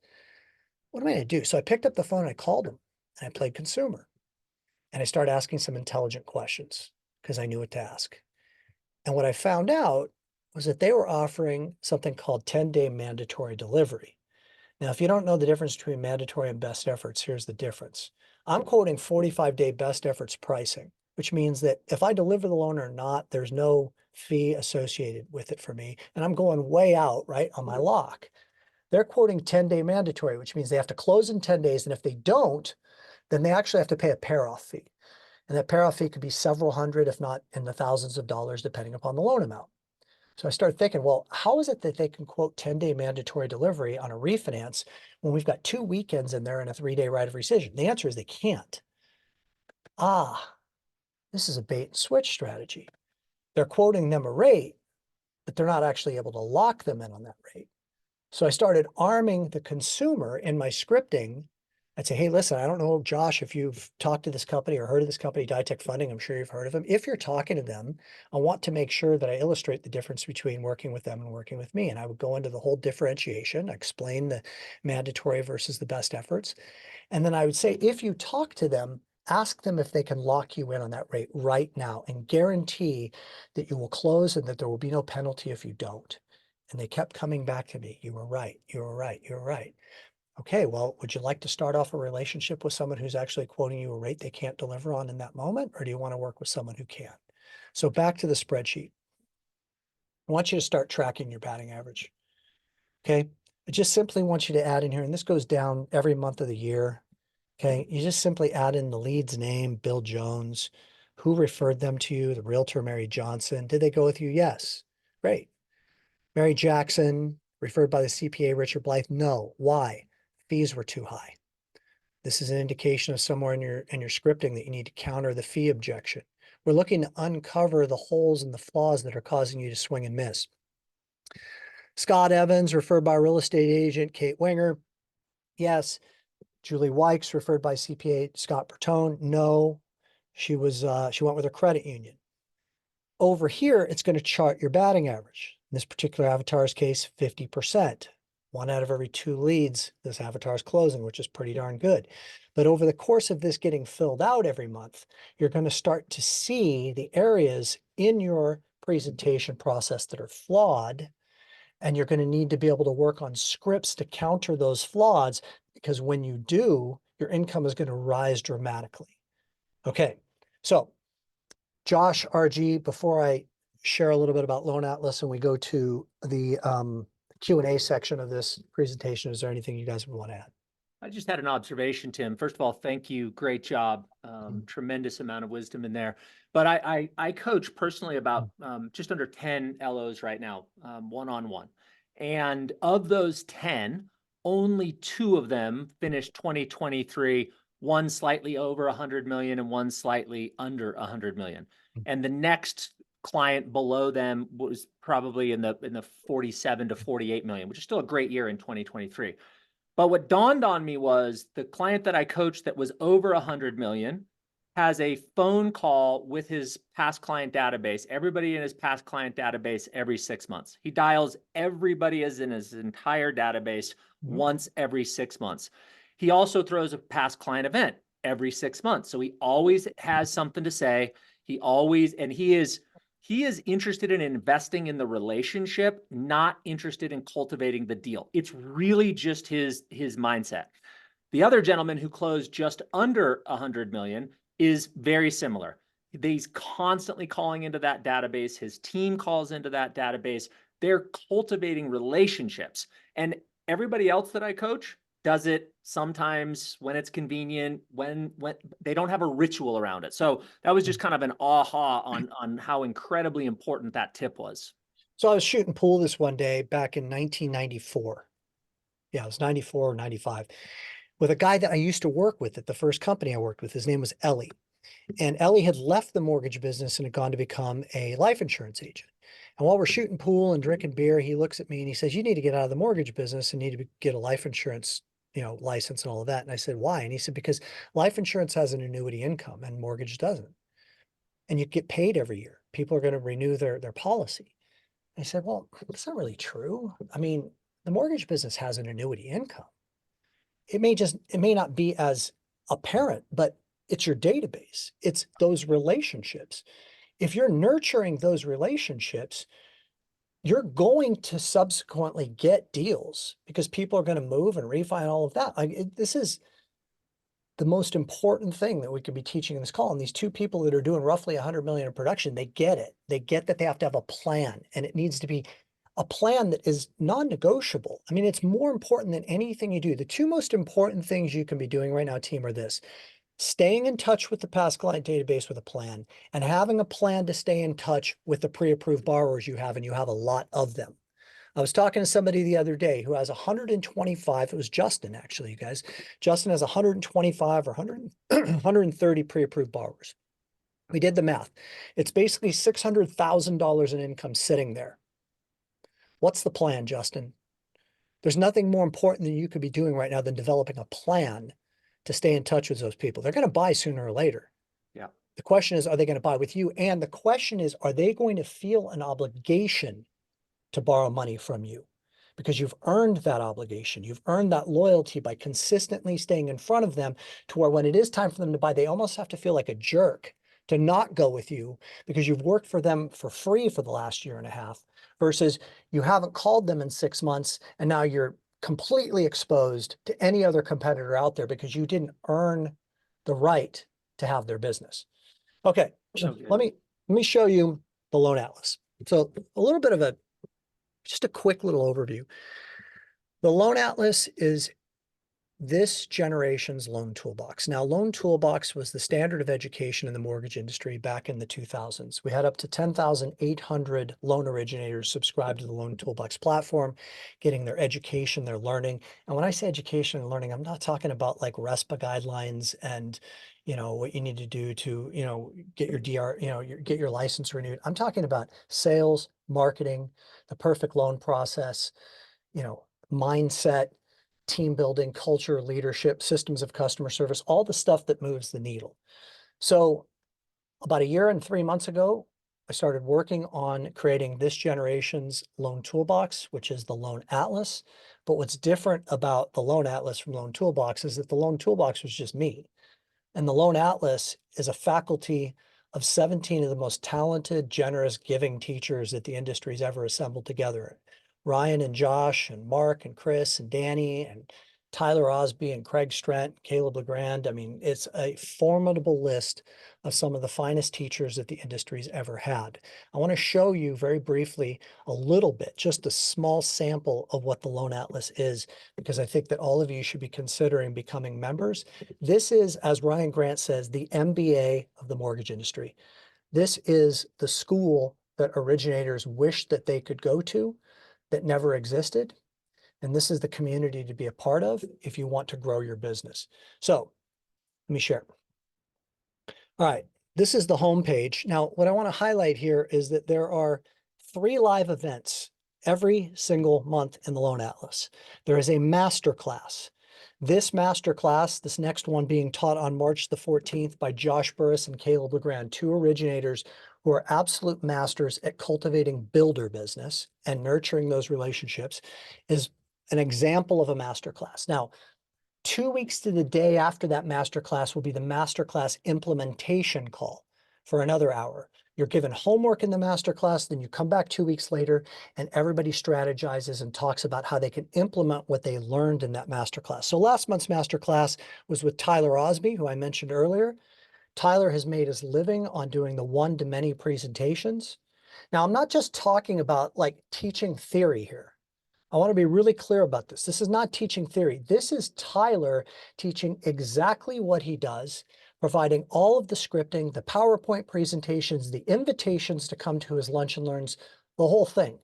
Speaker 2: What am I going to do? So I picked up the phone and I called them and I played consumer and I started asking some intelligent questions because I knew what to ask. And what I found out was that they were offering something called 10-day mandatory delivery. Now, if you don't know the difference between mandatory and best efforts, here's the difference. I'm quoting 45-day best efforts pricing, which means that if I deliver the loan or not, there's no fee associated with it for me. And I'm going way out, right, on my lock. They're quoting 10-day mandatory, which means they have to close in 10 days. And if they don't, then they actually have to pay a pair-off fee. And that pair-off fee could be several hundred, if not in the thousands of dollars, depending upon the loan amount. So I started thinking, well, how is it that they can quote 10-day mandatory delivery on a refinance when we've got 2 weekends in there and a 3-day right of rescission? The answer is they can't. This is a bait and switch strategy. They're quoting them a rate, but they're not actually able to lock them in on that rate. So I started arming the consumer in my scripting. I'd say, hey, listen, I don't know, Josh, if you've talked to this company or heard of this company, Ditech Funding, I'm sure you've heard of them. If you're talking to them, I want to make sure that I illustrate the difference between working with them and working with me. And I would go into the whole differentiation, explain the mandatory versus the best efforts. And then I would say, if you talk to them, ask them if they can lock you in on that rate right now and guarantee that you will close and that there will be no penalty if you don't. And they kept coming back to me. You were right. You were right. You were right. Okay, well, would you like to start off a relationship with someone who's actually quoting you a rate they can't deliver on in that moment? Or do you want to work with someone who can? So back to the spreadsheet. I want you to start tracking your batting average. Okay, I just simply want you to add in here, and this goes down every month of the year. Okay, you just simply add in the lead's name, Bill Jones, who referred them to you, the realtor, Mary Johnson. Did they go with you? Yes. Great. Mary Jackson, referred by the CPA, Richard Blythe. No. Why? Fees were too high. This is an indication of somewhere in your scripting that you need to counter the fee objection. We're looking to uncover the holes and the flaws that are causing you to swing and miss. Scott Evans, referred by real estate agent Kate Winger. Yes. Julie Wykes, referred by CPA Scott Bertone. No. She went with her credit union. Over here, it's going to chart your batting average. In this particular avatar's case, 50%. 1 out of every 2 leads this avatar's closing, which is pretty darn good. But over the course of this getting filled out every month, you're going to start to see the areas in your presentation process that are flawed. And you're going to need to be able to work on scripts to counter those flaws, because when you do, your income is going to rise dramatically. Okay, so Josh, RG, before I share a little bit about Loan Atlas and we go to the Q&A section of this presentation, is there anything you guys would want to add?
Speaker 1: I just had an observation, Tim. First of all, thank you. Great job. Tremendous amount of wisdom in there. But I coach personally about just under 10 LOs right now, one-on-one. And of those 10, only 2 of them finished 2023, one slightly over 100 million and one slightly under 100 million. And the next client below them was probably in the 47 to 48 million, which is still a great year in 2023. But what dawned on me was the client that I coached that was over 100 million has a phone call with his past client database, everybody in his past client database every 6 months. He dials everybody as in his entire database once every 6 months. He also throws a past client event every 6 months. So he always has something to say. He is interested in investing in the relationship, not interested in cultivating the deal. It's really just his mindset. The other gentleman who closed just under 100 million is very similar. He's constantly calling into that database. His team calls into that database. They're cultivating relationships. And everybody else that I coach does it sometimes when it's convenient, when they don't have a ritual around it. So that was just kind of an aha on how incredibly important that tip was.
Speaker 2: So I was shooting pool this one day back in 1994. Yeah, it was 94 or 95 with a guy that I used to work with at the first company I worked with. His name was Ellie. And Ellie had left the mortgage business and had gone to become a life insurance agent. And while we're shooting pool and drinking beer, he looks at me and he says, you need to get out of the mortgage business and need to get a life insurance, license and all of that. And I said, why? And he said, because life insurance has an annuity income and mortgage doesn't. And you get paid every year. People are going to renew their policy. And I said, well, that's not really true. I mean, the mortgage business has an annuity income. It may not be as apparent, but it's your database. It's those relationships. If you're nurturing those relationships, you're going to subsequently get deals because people are going to move and refi and all of that. the most important thing that we could be teaching in this call. And these two people that are doing roughly 100 million in production, they get it. They get that they have to have a plan, and it needs to be a plan that is non-negotiable. I mean, it's more important than anything you do. The two most important things you can be doing right now, team, are this: staying in touch with the past client database with a plan, and having a plan to stay in touch with the pre-approved borrowers you have, and you have a lot of them. I was talking to somebody the other day who has 125, it was Justin actually, you guys. Justin has 125 or 100, 130 pre-approved borrowers. We did the math. It's basically $600,000 in income sitting there. What's the plan, Justin? There's nothing more important than you could be doing right now than developing a plan to stay in touch with those people. They're going to buy sooner or later.
Speaker 1: Yeah.
Speaker 2: The question is, are they going to buy with you? And the question is, are they going to feel an obligation to borrow money from you? Because you've earned that obligation. You've earned that loyalty by consistently staying in front of them, to where when it is time for them to buy, they almost have to feel like a jerk to not go with you, because you've worked for them for free for the last year and a half, versus you haven't called them in 6 months and now you're completely exposed to any other competitor out there because you didn't earn the right to have their business. Okay, so
Speaker 1: Okay.
Speaker 2: let me show you the loan atlas. So a little bit of just a quick little overview. The loan atlas is this generation's loan toolbox. Now, loan toolbox was the standard of education in the mortgage industry back in the 2000s. We had up to 10,800 loan originators subscribed to the loan toolbox platform, getting their education, their learning. And when I say education and learning, I'm not talking about like RESPA guidelines and, you know, what you need to do to, you know, get your DR, you know, get your license renewed. I'm talking about sales, marketing, the perfect loan process, you know, mindset, team building, culture, leadership, systems of customer service, all the stuff that moves the needle. So about 1 year and 3 months ago, I started working on creating this generation's loan toolbox, which is the loan atlas. But what's different about the loan atlas from loan toolbox is that the loan toolbox was just me. And the loan atlas is a faculty of 17 of the most talented, generous, giving teachers that the industry's ever assembled together. Ryan and Josh and Mark and Chris and Danny and Tyler Osby and Craig Strent, Caleb LeGrand. I mean, it's a formidable list of some of the finest teachers that the industry's ever had. I want to show you very briefly a little bit, just a small sample of what the Loan Atlas is, because I think that all of you should be considering becoming members. This is, as Ryan Grant says, the MBA of the mortgage industry. This is the school that originators wish that they could go to that never existed. And this is the community to be a part of if you want to grow your business. So let me share. All right, this is the homepage. Now, what I want to highlight here is that there are 3 live events every single month in the Loan Atlas. There is a masterclass. This masterclass, this next one being taught on March the 14th by Josh Burris and Caleb LeGrand, 2 originators who are absolute masters at cultivating builder business and nurturing those relationships, is an example of a masterclass. Now, 2 weeks to the day after that masterclass will be the masterclass implementation call for another hour. You're given homework in the masterclass, then you come back 2 weeks later and everybody strategizes and talks about how they can implement what they learned in that masterclass. So last month's masterclass was with Tyler Osby, who I mentioned earlier. Tyler has made his living on doing the one-to-many presentations. Now, I'm not just talking about like teaching theory here. I want to be really clear about this. This is not teaching theory. This is Tyler teaching exactly what he does, providing all of the scripting, the PowerPoint presentations, the invitations to come to his lunch and learns, the whole thing.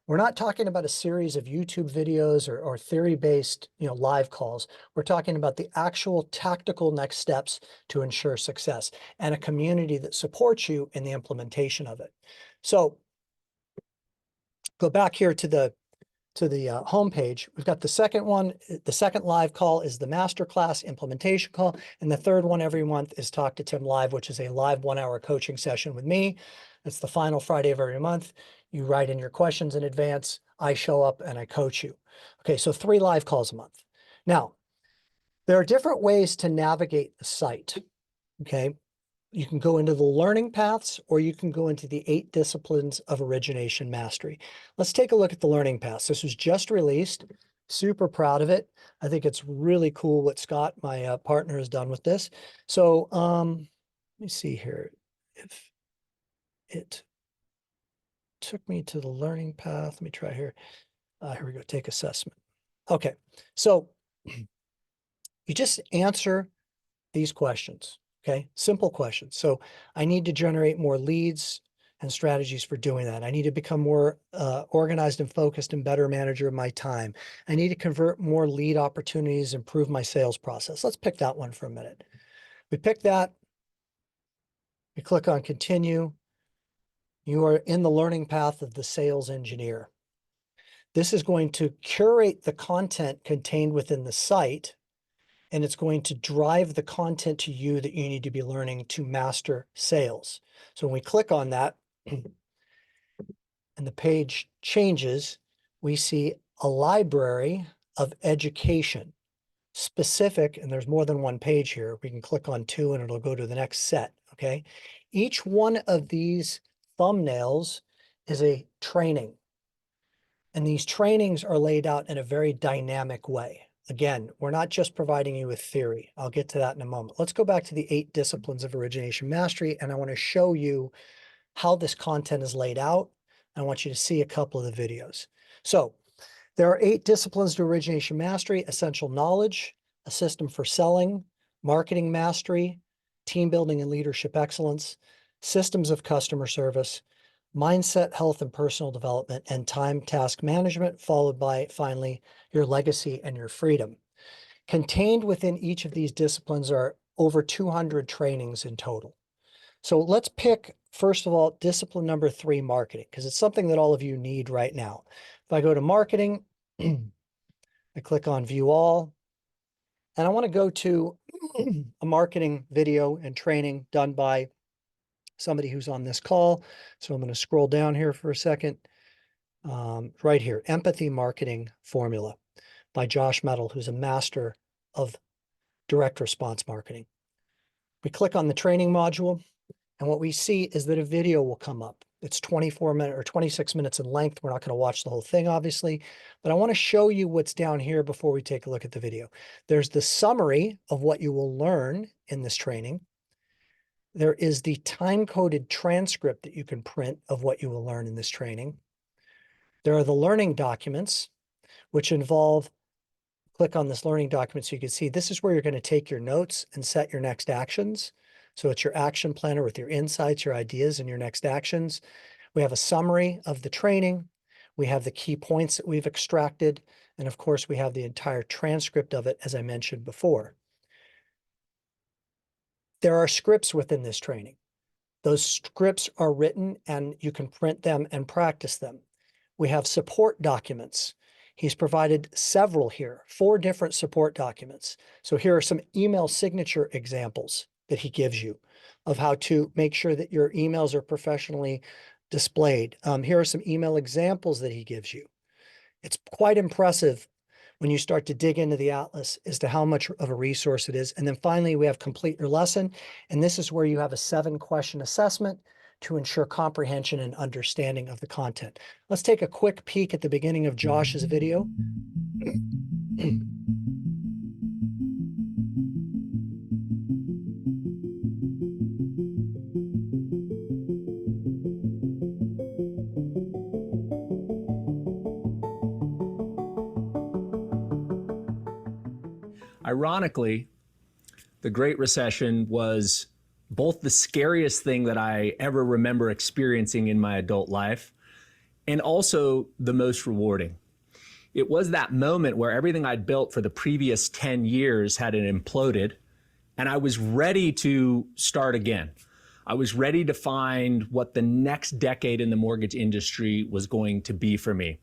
Speaker 2: We're not talking about a series of YouTube videos or theory-based, live calls. We're talking about the actual tactical next steps to ensure success and a community that supports you in the implementation of it. So go back here to the homepage. We've got the second one. The second live call is the masterclass implementation call. And the third one every month is Talk to Tim Live, which is a live 1-hour coaching session with me. It's the final Friday of every month. You write in your questions in advance. I show up and I coach you. Okay, so 3 live calls a month. Now, there are different ways to navigate the site. Okay, you can go into the learning paths, or you can go into the 8 disciplines of origination mastery. Let's take a look at the learning paths. This was just released. super proud of it. I think it's really cool what Scott, my partner, has done with this. So let me see here. If it took me to the learning path, let me try here. Here we go, take assessment. Okay, so you just answer these questions, okay? Simple questions. So I need to generate more leads and strategies for doing that. I need to become more organized and focused and better manager of my time. I need to convert more lead opportunities, improve my sales process. Let's pick that one for a minute. We pick that, we click on continue. You are in the learning path of the sales engineer. This is going to curate the content contained within the site, and it's going to drive the content to you that you need to be learning to master sales. So when we click on that and the page changes, we see a library of education specific, and there's more than one page here. We can click on 2 and it'll go to the next set, okay? Each one of these thumbnails is a training. And these trainings are laid out in a very dynamic way. Again, we're not just providing you with theory. I'll get to that in a moment. Let's go back to the 8 disciplines of origination mastery, and I want to show you how this content is laid out. I want you to see a couple of the videos. So there are 8 disciplines to origination mastery: essential knowledge, a system for selling, marketing mastery, team building and leadership excellence, systems of customer service, mindset, health, and personal development, and time task management, followed by, finally, your legacy and your freedom. Contained within each of these disciplines are over 200 trainings in total. So let's pick, first of all, discipline number 3, marketing, because it's something that all of you need right now. If I go to marketing, I click on view all, and I want to go to a marketing video and training done by somebody who's on this call. So I'm going to scroll down here for a second. Right here, Empathy Marketing Formula by Josh Mettle, who's a master of direct response marketing. We click on the training module, and what we see is that a video will come up. It's 24 minutes or 26 minutes in length. We're not going to watch the whole thing, obviously, but I want to show you what's down here before we take a look at the video. There's the summary of what you will learn in this training. There is the time-coded transcript that you can print of what you will learn in this training. There are the learning documents, which involve, click on this learning document so you can see this is where you're going to take your notes and set your next actions. So it's your action planner with your insights, your ideas, and your next actions. We have a summary of the training. We have the key points that we've extracted. And of course, we have the entire transcript of it, as I mentioned before. There are scripts within this training. Those scripts are written and you can print them and practice them. We have support documents. He's provided several here, 4 different support documents. So here are some email signature examples that he gives you of how to make sure that your emails are professionally displayed. Here are some email examples that he gives you. It's quite impressive when you start to dig into the Atlas as to how much of a resource it is. And then finally, we have complete your lesson. And this is where you have a 7-question assessment to ensure comprehension and understanding of the content. Let's take a quick peek at the beginning of Josh's video.
Speaker 1: Ironically, the Great Recession was both the scariest thing that I ever remember experiencing in my adult life and also the most rewarding. It was that moment where everything I'd built for the previous 10 years had imploded, and I was ready to start again. I was ready to find what the next decade in the mortgage industry was going to be for me.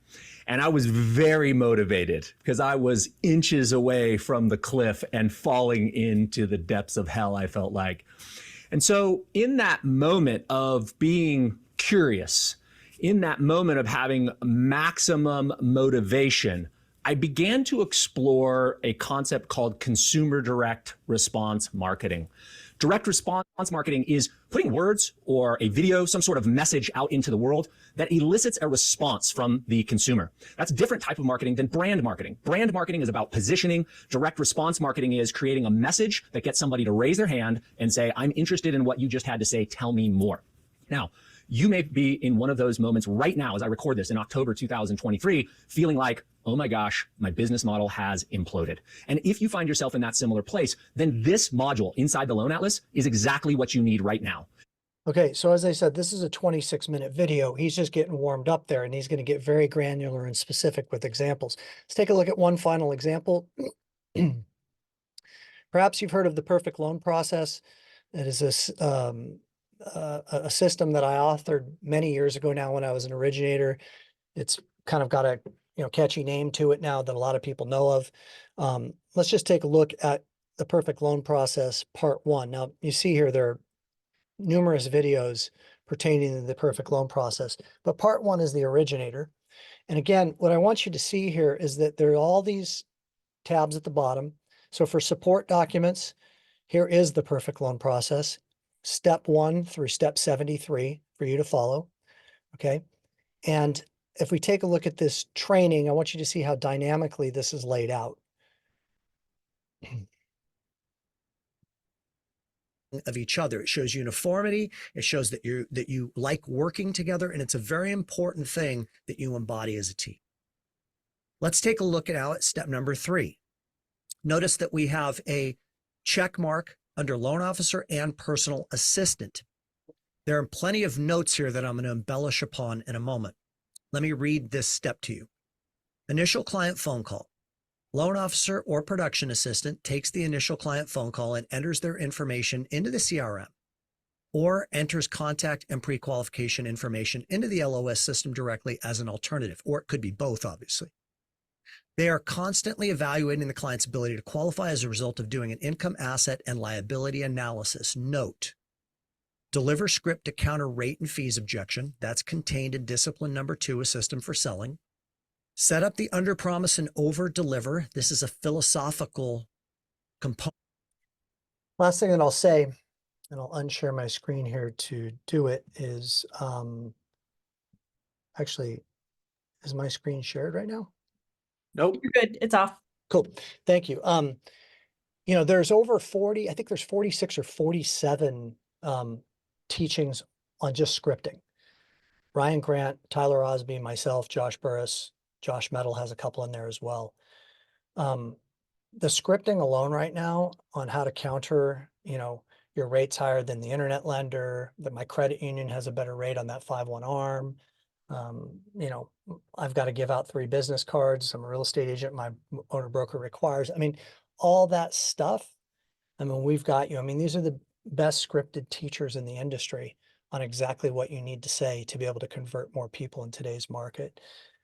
Speaker 1: And I was very motivated because I was inches away from the cliff and falling into the depths of hell, I felt like. And so in that moment of being curious, in that moment of having maximum motivation, I began to explore a concept called consumer direct response marketing.
Speaker 4: Direct response marketing is putting words or a video, some sort of message out into the world that elicits a response from the consumer. That's a different type of marketing than brand marketing. Brand marketing is about positioning. Direct response marketing is creating a message that gets somebody to raise their hand and say, I'm interested in what you just had to say. Tell me more. Now, you may be in one of those moments right now as I record this in October 2023, feeling like, oh my gosh, my business model has imploded. And if you find yourself in that similar place, then this module inside the Loan Atlas is exactly what you need right now.
Speaker 2: Okay, so as I said, this is a 26-minute video. He's just getting warmed up there, and he's going to get very granular and specific with examples. Let's take a look at one final example. Perhaps you've heard of the perfect loan process. It is a system that I authored many years ago now when I was an originator. It's kind of got a catchy name to it now that a lot of people know of. Let's just take a look at the perfect loan process part 1. Now you see here there are numerous videos pertaining to the perfect loan process, but part 1 is the originator. And again, what I want you to see here is that there are all these tabs at the bottom. So for support documents, here is the perfect loan process, step 1 through step 73 for you to follow. Okay. And if we take a look at this training, I want you to see how dynamically this is laid out. Of each other. It shows uniformity. It shows that you like working together. And it's a very important thing that you embody as a team. Let's take a look now at step number 3. Notice that we have a check mark under loan officer and personal assistant. There are plenty of notes here that I'm going to embellish upon in a moment. Let me read this step to you. Initial client phone call. Loan officer or production assistant takes the initial client phone call and enters their information into the CRM, or enters contact and pre-qualification information into the LOS system directly as an alternative, or it could be both, obviously. They are constantly evaluating the client's ability to qualify as a result of doing an income, asset, and liability analysis. Note, deliver script to counter rate and fees objection. That's contained in discipline number 2, a system for selling. Set up the under promise and over deliver. This is a philosophical component. Last thing that I'll say, and I'll unshare my screen here to do it, is actually, is my screen shared right now?
Speaker 1: Nope.
Speaker 5: You're good. It's off.
Speaker 2: Cool. Thank you. There's over 40, I think there's 46 or 47 teachings on just scripting. Ryan Grant, Tyler Osby, myself, Josh Burris, Josh Mettle has a couple in there as well. The scripting alone right now on how to counter, your rate's higher than the internet lender, that my credit union has a better rate on that 5/1 ARM. I've got to give out 3 business cards. I'm a real estate agent. My owner broker requires, all that stuff. We've got you. These are the best scripted teachers in the industry on exactly what you need to say to be able to convert more people in today's market.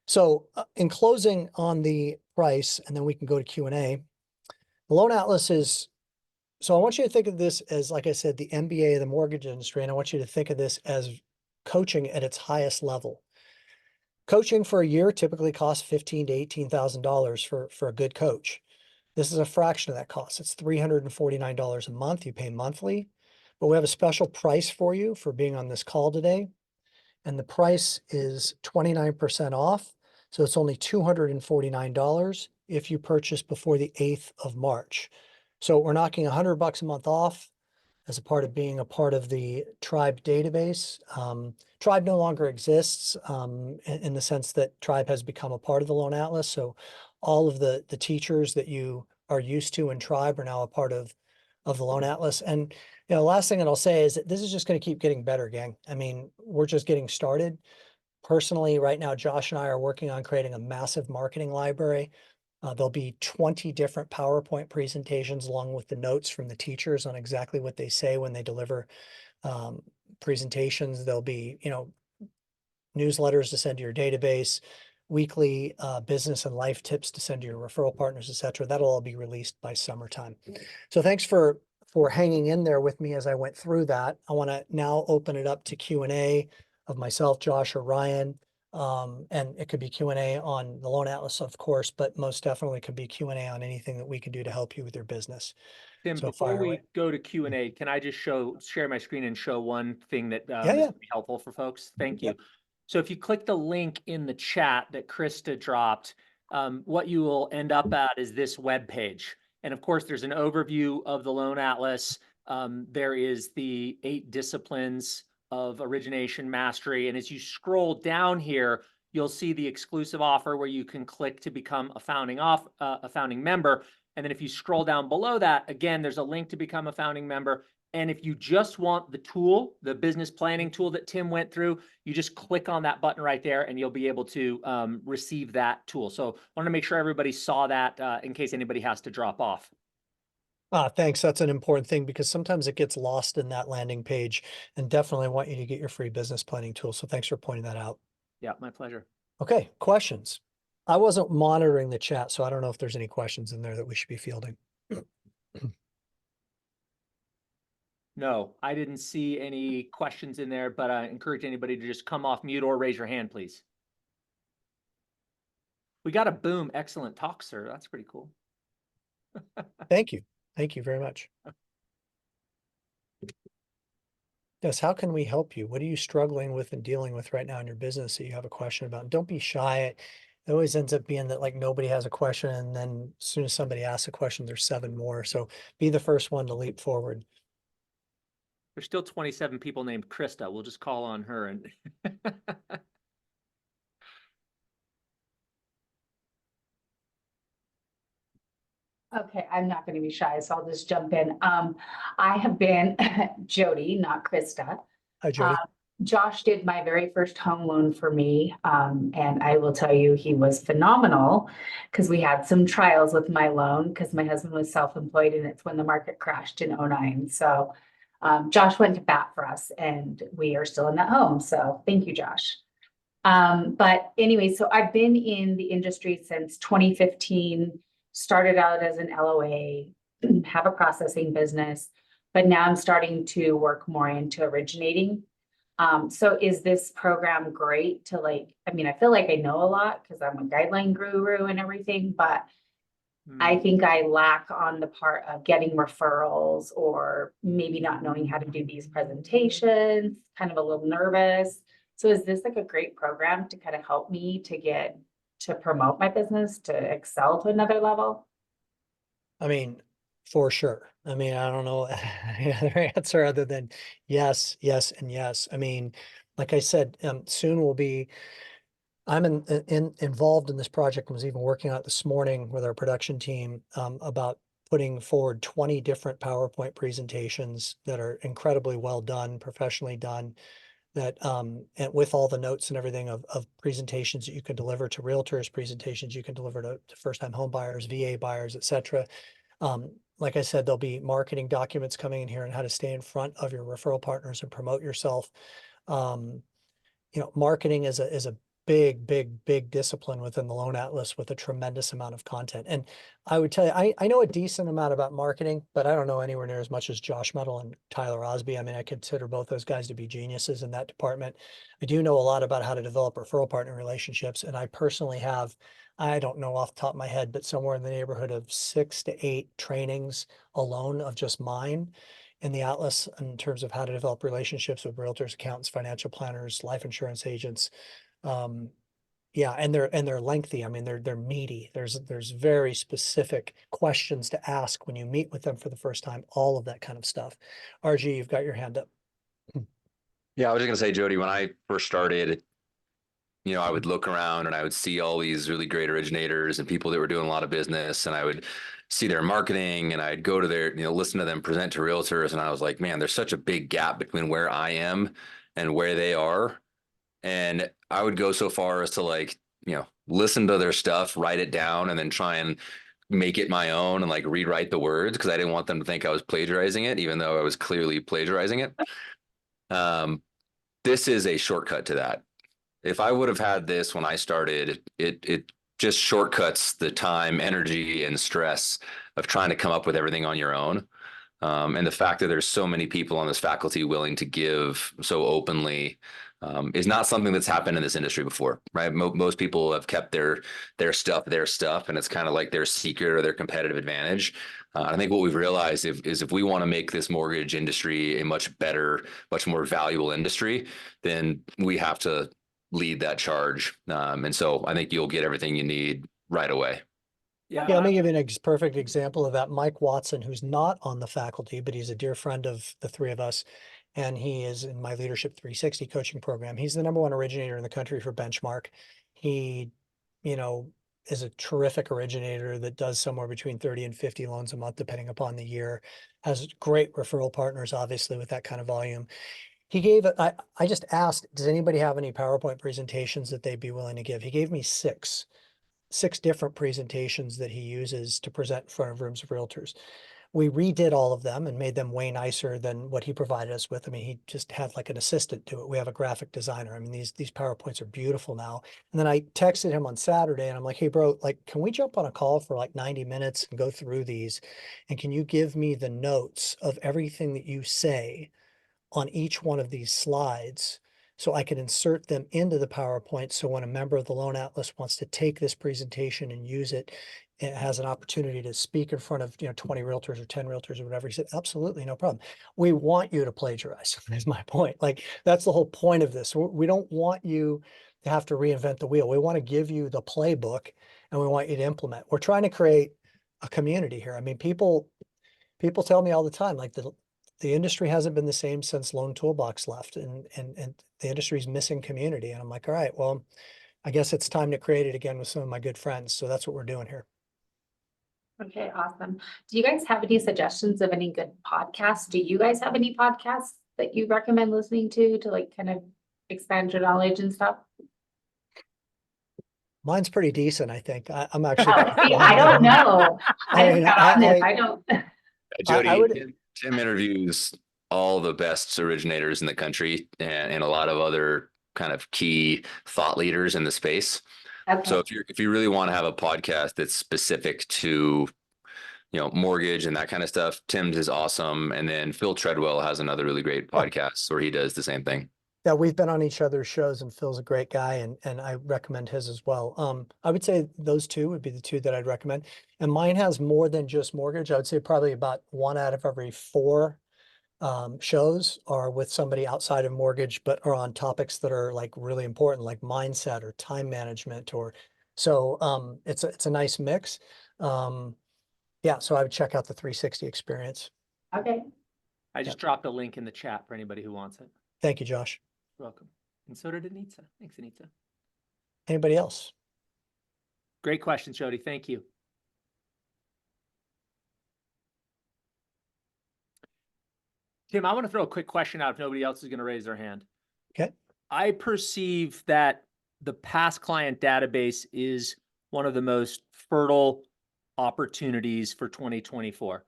Speaker 2: So in closing on the price, and then we can go to Q&A, the Loan Atlas is, so I want you to think of this as, like I said, the MBA of the mortgage industry. And I want you to think of this as coaching at its highest level. Coaching for a year typically costs $15,000 to $18,000 for a good coach. This is a fraction of that cost. It's $349 a month. You pay monthly, but we have a special price for you for being on this call today. And the price is 29% off. So it's only $249 if you purchase before the 8th of March. So we're knocking $100 a month off as a part of being a part of the Triibe database. Triibe no longer exists in the sense that Triibe has become a part of the Loan Atlas. So all of the teachers that you are used to in Triibe are now a part of the Loan Atlas. And last thing that I'll say is that this is just going to keep getting better, gang. We're just getting started. Personally, right now, Josh and I are working on creating a massive marketing library. There'll be 20 different PowerPoint presentations along with the notes from the teachers on exactly what they say when they deliver presentations. There'll be, newsletters to send to your database, weekly business and life tips to send to your referral partners, etc. That'll all be released by summertime. So thanks for hanging in there with me as I went through that. I want to now open it up to Q&A of myself, Josh, or Ryan. And it could be Q&A on the Loan Atlas, of course, but most definitely could be Q&A on anything that we can do to help you with your business.
Speaker 1: Tim,
Speaker 2: So
Speaker 1: before
Speaker 2: fire
Speaker 1: we
Speaker 2: away.
Speaker 1: go to Q&A, can I just share my screen and show one thing that
Speaker 2: Yeah,
Speaker 1: is
Speaker 2: yeah.
Speaker 1: going to be helpful for folks? Thank you.
Speaker 2: Yep.
Speaker 1: So if you click the link in the chat that Krista dropped, what you will end up at is this web page. And of course, there's an overview of the Loan Atlas. There is the 8 disciplines of origination mastery. And as you scroll down here, you'll see the exclusive offer where you can click to become a founding member. And then if you scroll down below that, again, there's a link to become a founding member. And if you just want the tool, the business planning tool that Tim went through, you just click on that button right there and you'll be able to receive that tool. So I want to make sure everybody saw that in case anybody has to drop off.
Speaker 2: Thanks. That's an important thing because sometimes it gets lost in that landing page, and definitely want you to get your free business planning tool. So thanks for pointing that out.
Speaker 1: Yeah, my pleasure.
Speaker 2: Okay, questions. I wasn't monitoring the chat, so I don't know if there's any questions in there that we should be fielding.
Speaker 1: No, I didn't see any questions in there, but I encourage anybody to just come off mute or raise your hand, please. We got a boom. Excellent talk, sir. That's pretty cool.
Speaker 2: Thank you. Thank you very much. Yes, how can we help you? What are you struggling with and dealing with right now in your business that you have a question about? And don't be shy. It always ends up being that like nobody has a question, and then as soon as somebody asks a question, there's 7 more. So be the first one to leap forward.
Speaker 1: There's still 27 people named Krista. We'll just call on her and
Speaker 5: Okay, I'm not going to be shy, so I'll just jump in. I have been Jody, not Krista.
Speaker 2: Hi, Jody.
Speaker 5: Josh did my very first home loan for me, and I will tell you he was phenomenal because we had some trials with my loan because my husband was self-employed and it's when the market crashed in 09. So Josh went to bat for us and we are still in that home. So thank you, Josh. But anyway, so I've been in the industry since 2015, started out as an LOA, have a processing business, but now I'm starting to work more into originating. So is this program great to I feel like I know a lot because I'm a guideline guru and everything, but I think I lack on the part of getting referrals or maybe not knowing how to do these presentations, kind of a little nervous. So is this like a great program to kind of help me to promote my business, to excel to another level?
Speaker 2: I mean, for sure. I mean, I don't know any other answer other than yes, yes, and yes. I mean, like I said, soon we'll be, I'm involved in this project. I was even working on it this morning with our production team about putting forward 20 different PowerPoint presentations that are incredibly well done, professionally done, that and with all the notes and everything of presentations that you can deliver to realtors, presentations you can deliver to first-time home buyers, VA buyers, etc. Like I said, there'll be marketing documents coming in here on how to stay in front of your referral partners and promote yourself. Marketing is a big discipline within the Loan Atlas with a tremendous amount of content. And I would tell you, I know a decent amount about marketing, but I don't know anywhere near as much as Josh Mettle and Tyler Osby. I mean, I consider both those guys to be geniuses in that department. I do know a lot about how to develop referral partner relationships. And I personally have, I don't know off the top of my head, but somewhere in the neighborhood of 6 to 8 trainings alone of just mine in the Atlas in terms of how to develop relationships with realtors, accountants, financial planners, life insurance agents. Yeah, and they're lengthy. I mean, they're meaty. There's very specific questions to ask when you meet with them for the first time, all of that kind of stuff. RG, you've got your hand up.
Speaker 3: Yeah, I was just gonna say, Jody, when I first started, I would look around and I would see all these really great originators and people that were doing a lot of business, and I would see their marketing and I'd go to their, listen to them present to realtors. And I was like, man, there's such a big gap between where I am and where they are. And I would go so far as to listen to their stuff, write it down, and then try and make it my own and rewrite the words because I didn't want them to think I was plagiarizing it, even though I was clearly plagiarizing it. This is a shortcut to that. If I would have had this when I started, it just shortcuts the time, energy, and stress of trying to come up with everything on your own. And the fact that there's so many people on this faculty willing to give so openly is not something that's happened in this industry before, right? Most people have kept their stuff, and it's kind of like their secret or their competitive advantage. I think what we've realized is if we want to make this mortgage industry a much better, much more valuable industry, then we have to lead that charge. And so I think you'll get everything you need right away.
Speaker 2: Yeah, let me give you an perfect example of that. Mike Watson, who's not on the faculty, but he's a dear friend of the three of us, and he is in my Leadership 360 coaching program. He's the #1 originator in the country for Benchmark. He, is a terrific originator that does somewhere between 30 and 50 loans a month, depending upon the year, has great referral partners, obviously, with that kind of volume. He gave it, I just asked, does anybody have any PowerPoint presentations that they'd be willing to give? He gave me six different presentations that he uses to present in front of rooms of realtors. We redid all of them and made them way nicer than what he provided us with. I mean, he just had like an assistant do it. We have a graphic designer. I mean, these PowerPoints are beautiful now. And then I texted him on Saturday and I'm like, hey bro, like, can we jump on a call for like 90 minutes and go through these? And can you give me the notes of everything that you say on each one of these slides so I can insert them into the PowerPoint? So when a member of the Loan Atlas wants to take this presentation and use it, it has an opportunity to speak in front of 20 realtors or 10 realtors or whatever. He said, absolutely, no problem. We want you to plagiarize, is my point. Like, that's the whole point of this. We don't want you to have to reinvent the wheel. We want to give you the playbook and we want you to implement. We're trying to create a community here. I mean, people tell me all the time, like the industry hasn't been the same since Loan Toolbox left, and the industry's missing community. And I'm like, all right, well, I guess it's time to create it again with some of my good friends. So that's what we're doing here.
Speaker 5: Okay, awesome. Do you guys have any suggestions of any good podcasts? Do you guys have any podcasts that you recommend listening to like kind of expand your knowledge and stuff?
Speaker 2: Mine's pretty decent, I think. I'm actually.
Speaker 5: See, I don't know.
Speaker 2: I mean,
Speaker 5: I don't.
Speaker 3: Jody, Tim interviews all the best originators in the country and a lot of other kind of key thought leaders in the space.
Speaker 5: Okay.
Speaker 3: So if you really want to have a podcast that's specific to, mortgage and that kind of stuff, Tim's is awesome. And then Phil Treadwell has another really great podcast where he does the same thing.
Speaker 2: Yeah, we've been on each other's shows and Phil's a great guy and I recommend his as well. I would say those two would be the two that I'd recommend. And mine has more than just mortgage. I would say probably about 1 out of every 4 shows are with somebody outside of mortgage, but are on topics that are like really important, like mindset or time management so it's a nice mix. Yeah, so I would check out the 360 experience.
Speaker 5: Okay.
Speaker 1: I just dropped a link in the chat for anybody who wants it.
Speaker 2: Thank you, Josh.
Speaker 1: You're welcome. And so did Anita. Thanks, Anita.
Speaker 2: Anybody else?
Speaker 1: Great question, Jody. Thank you. Tim, I want to throw a quick question out if nobody else is going to raise their hand.
Speaker 2: Okay.
Speaker 1: I perceive that the past client database is one of the most fertile opportunities for 2024.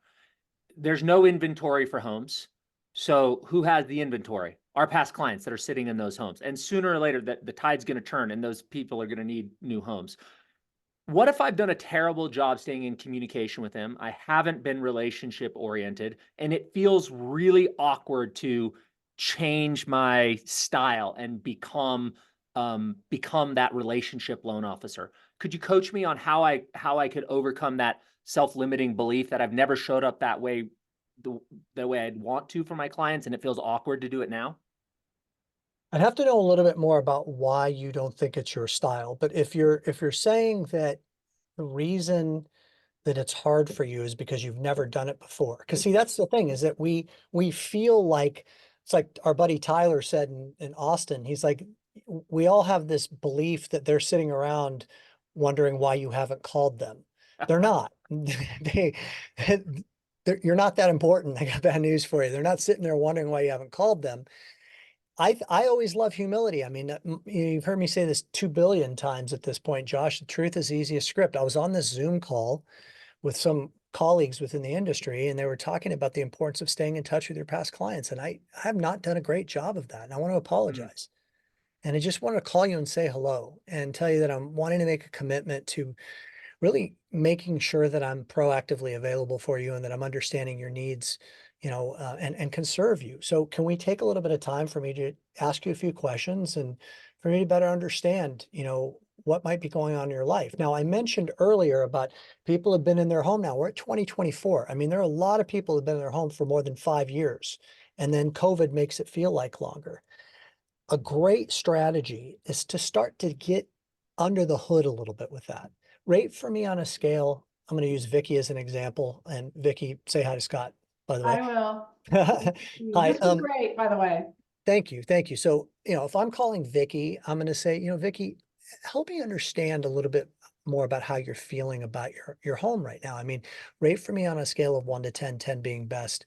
Speaker 1: There's no inventory for homes. So who has the inventory? Our past clients that are sitting in those homes. And sooner or later, the tide's going to turn and those people are going to need new homes. What if I've done a terrible job staying in communication with them? I haven't been relationship oriented and it feels really awkward to change my style and become that relationship loan officer. Could you coach me on how I could overcome that self-limiting belief that I've never showed up that way, the way I'd want to for my clients, and it feels awkward to do it now?
Speaker 2: I'd have to know a little bit more about why you don't think it's your style. But if you're saying that the reason that it's hard for you is because you've never done it before. Because see, that's the thing, is that we feel like, it's like our buddy Tyler said in Austin, he's like, we all have this belief that they're sitting around wondering why you haven't called them. They're not. You're not that important. I got bad news for you. They're not sitting there wondering why you haven't called them. I always love humility. I mean, you've heard me say this 2 billion times at this point, Josh. The truth is the easiest script. I was on this Zoom call with some colleagues within the industry, and they were talking about the importance of staying in touch with your past clients. And I have not done a great job of that. And I want to apologize. And I just want to call you and say hello and tell you that I'm wanting to make a commitment to really making sure that I'm proactively available for you and that I'm understanding your needs and can serve you. So can we take a little bit of time for me to ask you a few questions and for me to better understand, what might be going on in your life? Now, I mentioned earlier about people have been in their home now. We're at 2024. I mean, there are a lot of people who have been in their home for more than 5 years, and then COVID makes it feel like longer. A great strategy is to start to get under the hood a little bit with that. Rate for me on a scale. I'm going to use Vicky as an example, and Vicky, say hi to Scott, by the way.
Speaker 6: I will.
Speaker 2: Hi.
Speaker 6: This was great, by the way.
Speaker 2: Thank you. Thank you. So, if I'm calling Vicky, I'm going to say, Vicky, help me understand a little bit more about how you're feeling about your home right now. I mean, rate for me on a scale of 1 to 10, 10 being best,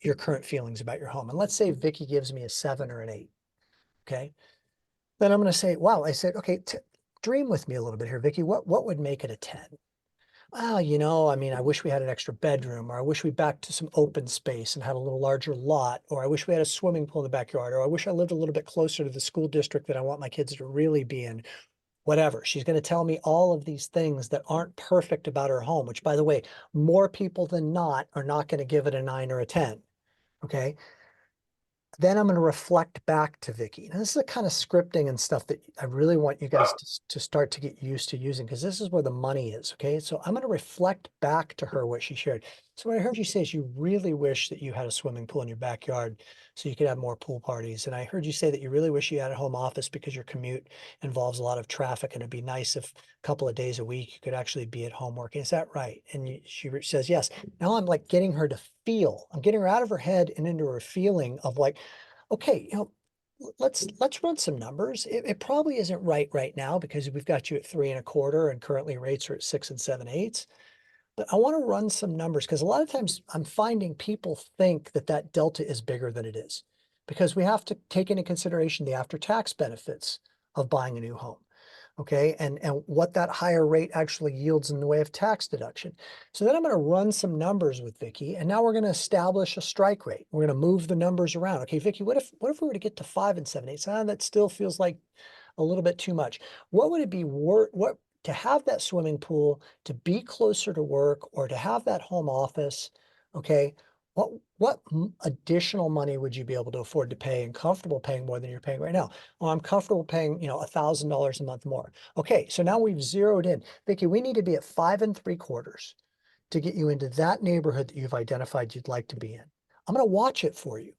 Speaker 2: your current feelings about your home. And let's say Vicky gives me a 7 or an 8. Okay. Then I'm going to say, wow, I said, okay, dream with me a little bit here, Vicky. What would make it a 10? Well, I mean, I wish we had an extra bedroom, or I wish we back to some open space and had a little larger lot, or I wish we had a swimming pool in the backyard, or I wish I lived a little bit closer to the school district that I want my kids to really be in. Whatever. She's going to tell me all of these things that aren't perfect about her home, which, by the way, more people than not are not going to give it a 9 or a 10. Okay. Then I'm going to reflect back to Vicky. Now, this is the kind of scripting and stuff that I really want you guys to start to get used to using, because this is where the money is. Okay. So I'm going to reflect back to her what she shared. So what I heard you say is you really wish that you had a swimming pool in your backyard so you could have more pool parties. And I heard you say that you really wish you had a home office because your commute involves a lot of traffic, and it'd be nice if a couple of days a week you could actually be at home working. Is that right? And she says, yes. Now I'm like getting her to feel. I'm getting her out of her head and into her feeling of like, okay, let's run some numbers. It probably isn't right now because we've got you at 3.25 and currently rates are at 6 7/8. But I want to run some numbers because a lot of times I'm finding people think that delta is bigger than it is, because we have to take into consideration the after-tax benefits of buying a new home. Okay, and what that higher rate actually yields in the way of tax deduction. So then I'm going to run some numbers with Vicky, and now we're going to establish a strike rate. We're going to move the numbers around. Okay, Vicky, what if we were to get to 5 7/8? That still feels like a little bit too much. What would it be worth? What to have that swimming pool, to be closer to work, or to have that home office? Okay, what additional money would you be able to afford to pay and comfortable paying more than you're paying right now? Well, I'm comfortable paying, $1,000 a month more. Okay, so now we've zeroed in. Vicky, we need to be at 5 3/4 to get you into that neighborhood that you've identified you'd like to be in. I'm going to watch it for you.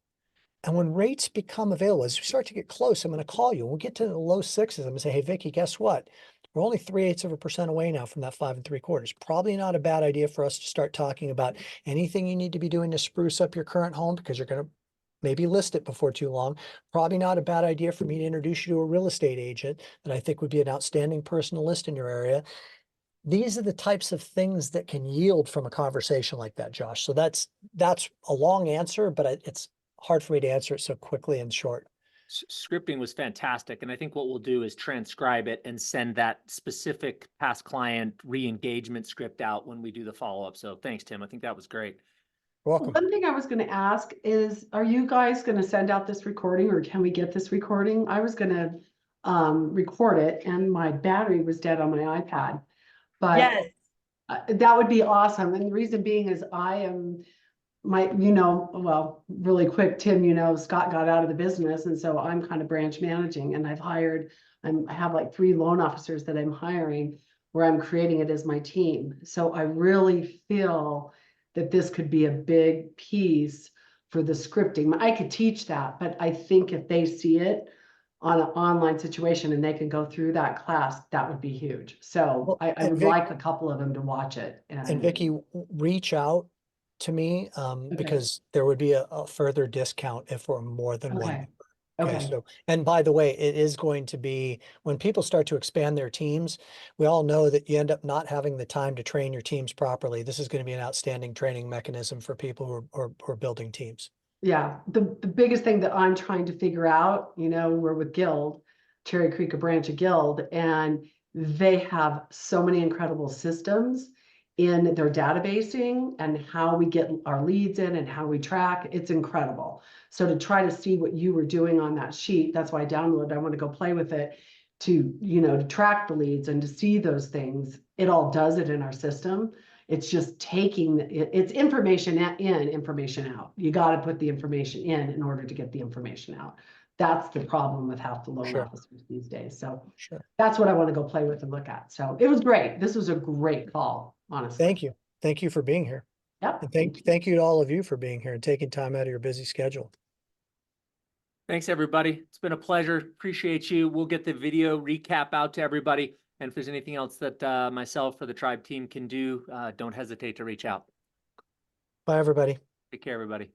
Speaker 2: And when rates become available, as we start to get close, I'm going to call you. We'll get to the low 6s. I'm going to say, hey, Vicky, guess what? We're only 3/8% away now from that 5 3/4. Probably not a bad idea for us to start talking about anything you need to be doing to spruce up your current home, because you're going to maybe list it before too long. Probably not a bad idea for me to introduce you to a real estate agent that I think would be an outstanding person to list in your area. These are the types of things that can yield from a conversation like that, Josh. So that's a long answer, but it's hard for me to answer it so quickly and short.
Speaker 1: Scripting was fantastic. And I think what we'll do is transcribe it and send that specific past client re-engagement script out when we do the follow-up. So thanks, Tim. I think that was great.
Speaker 2: You're welcome.
Speaker 6: One thing I was going to ask is, are you guys going to send out this recording, or can we get this recording? I was going to record it, and my battery was dead on my iPad. But
Speaker 7: Yes.
Speaker 6: that would be awesome. And the reason being is I am well, really quick, Tim, Scott got out of the business. And so I'm kind of branch managing, and I have like 3 loan officers that I'm hiring, where I'm creating it as my team. So I really feel that this could be a big piece for the scripting. I could teach that, but I think if they see it on an online situation and they can go through that class, that would be huge. So I would like a couple of them to watch it.
Speaker 2: And Vicky, reach out to me because there would be a further discount if we're more than one member. Okay. So, and by the way, it is going to be, when people start to expand their teams, we all know that you end up not having the time to train your teams properly. This is going to be an outstanding training mechanism for people who are building teams.
Speaker 6: Yeah, the biggest thing that I'm trying to figure out, we're with Guild, Cherry Creek, a branch of Guild, and they have so many incredible systems in their databasing and how we get our leads in and how we track. It's incredible. So to try to see what you were doing on that sheet, that's why I downloaded. I want to go play with it to track the leads and to see those things. It all does it in our system. It's just taking, it's information in, information out. You got to put the information in order to get the information out. That's the problem with half the loan
Speaker 2: Sure.
Speaker 6: officers these days. So
Speaker 2: Sure.
Speaker 6: that's what I want to go play with and look at. So it was great. This was a great call, honestly.
Speaker 2: Thank you. Thank you for being here.
Speaker 6: Yep.
Speaker 2: And thank you to all of you for being here and taking time out of your busy schedule.
Speaker 1: Thanks, everybody. It's been a pleasure. Appreciate you. We'll get the video recap out to everybody. And if there's anything else that myself or the Tribe team can do, don't hesitate to reach out.
Speaker 2: Bye, everybody.
Speaker 1: Take care, everybody.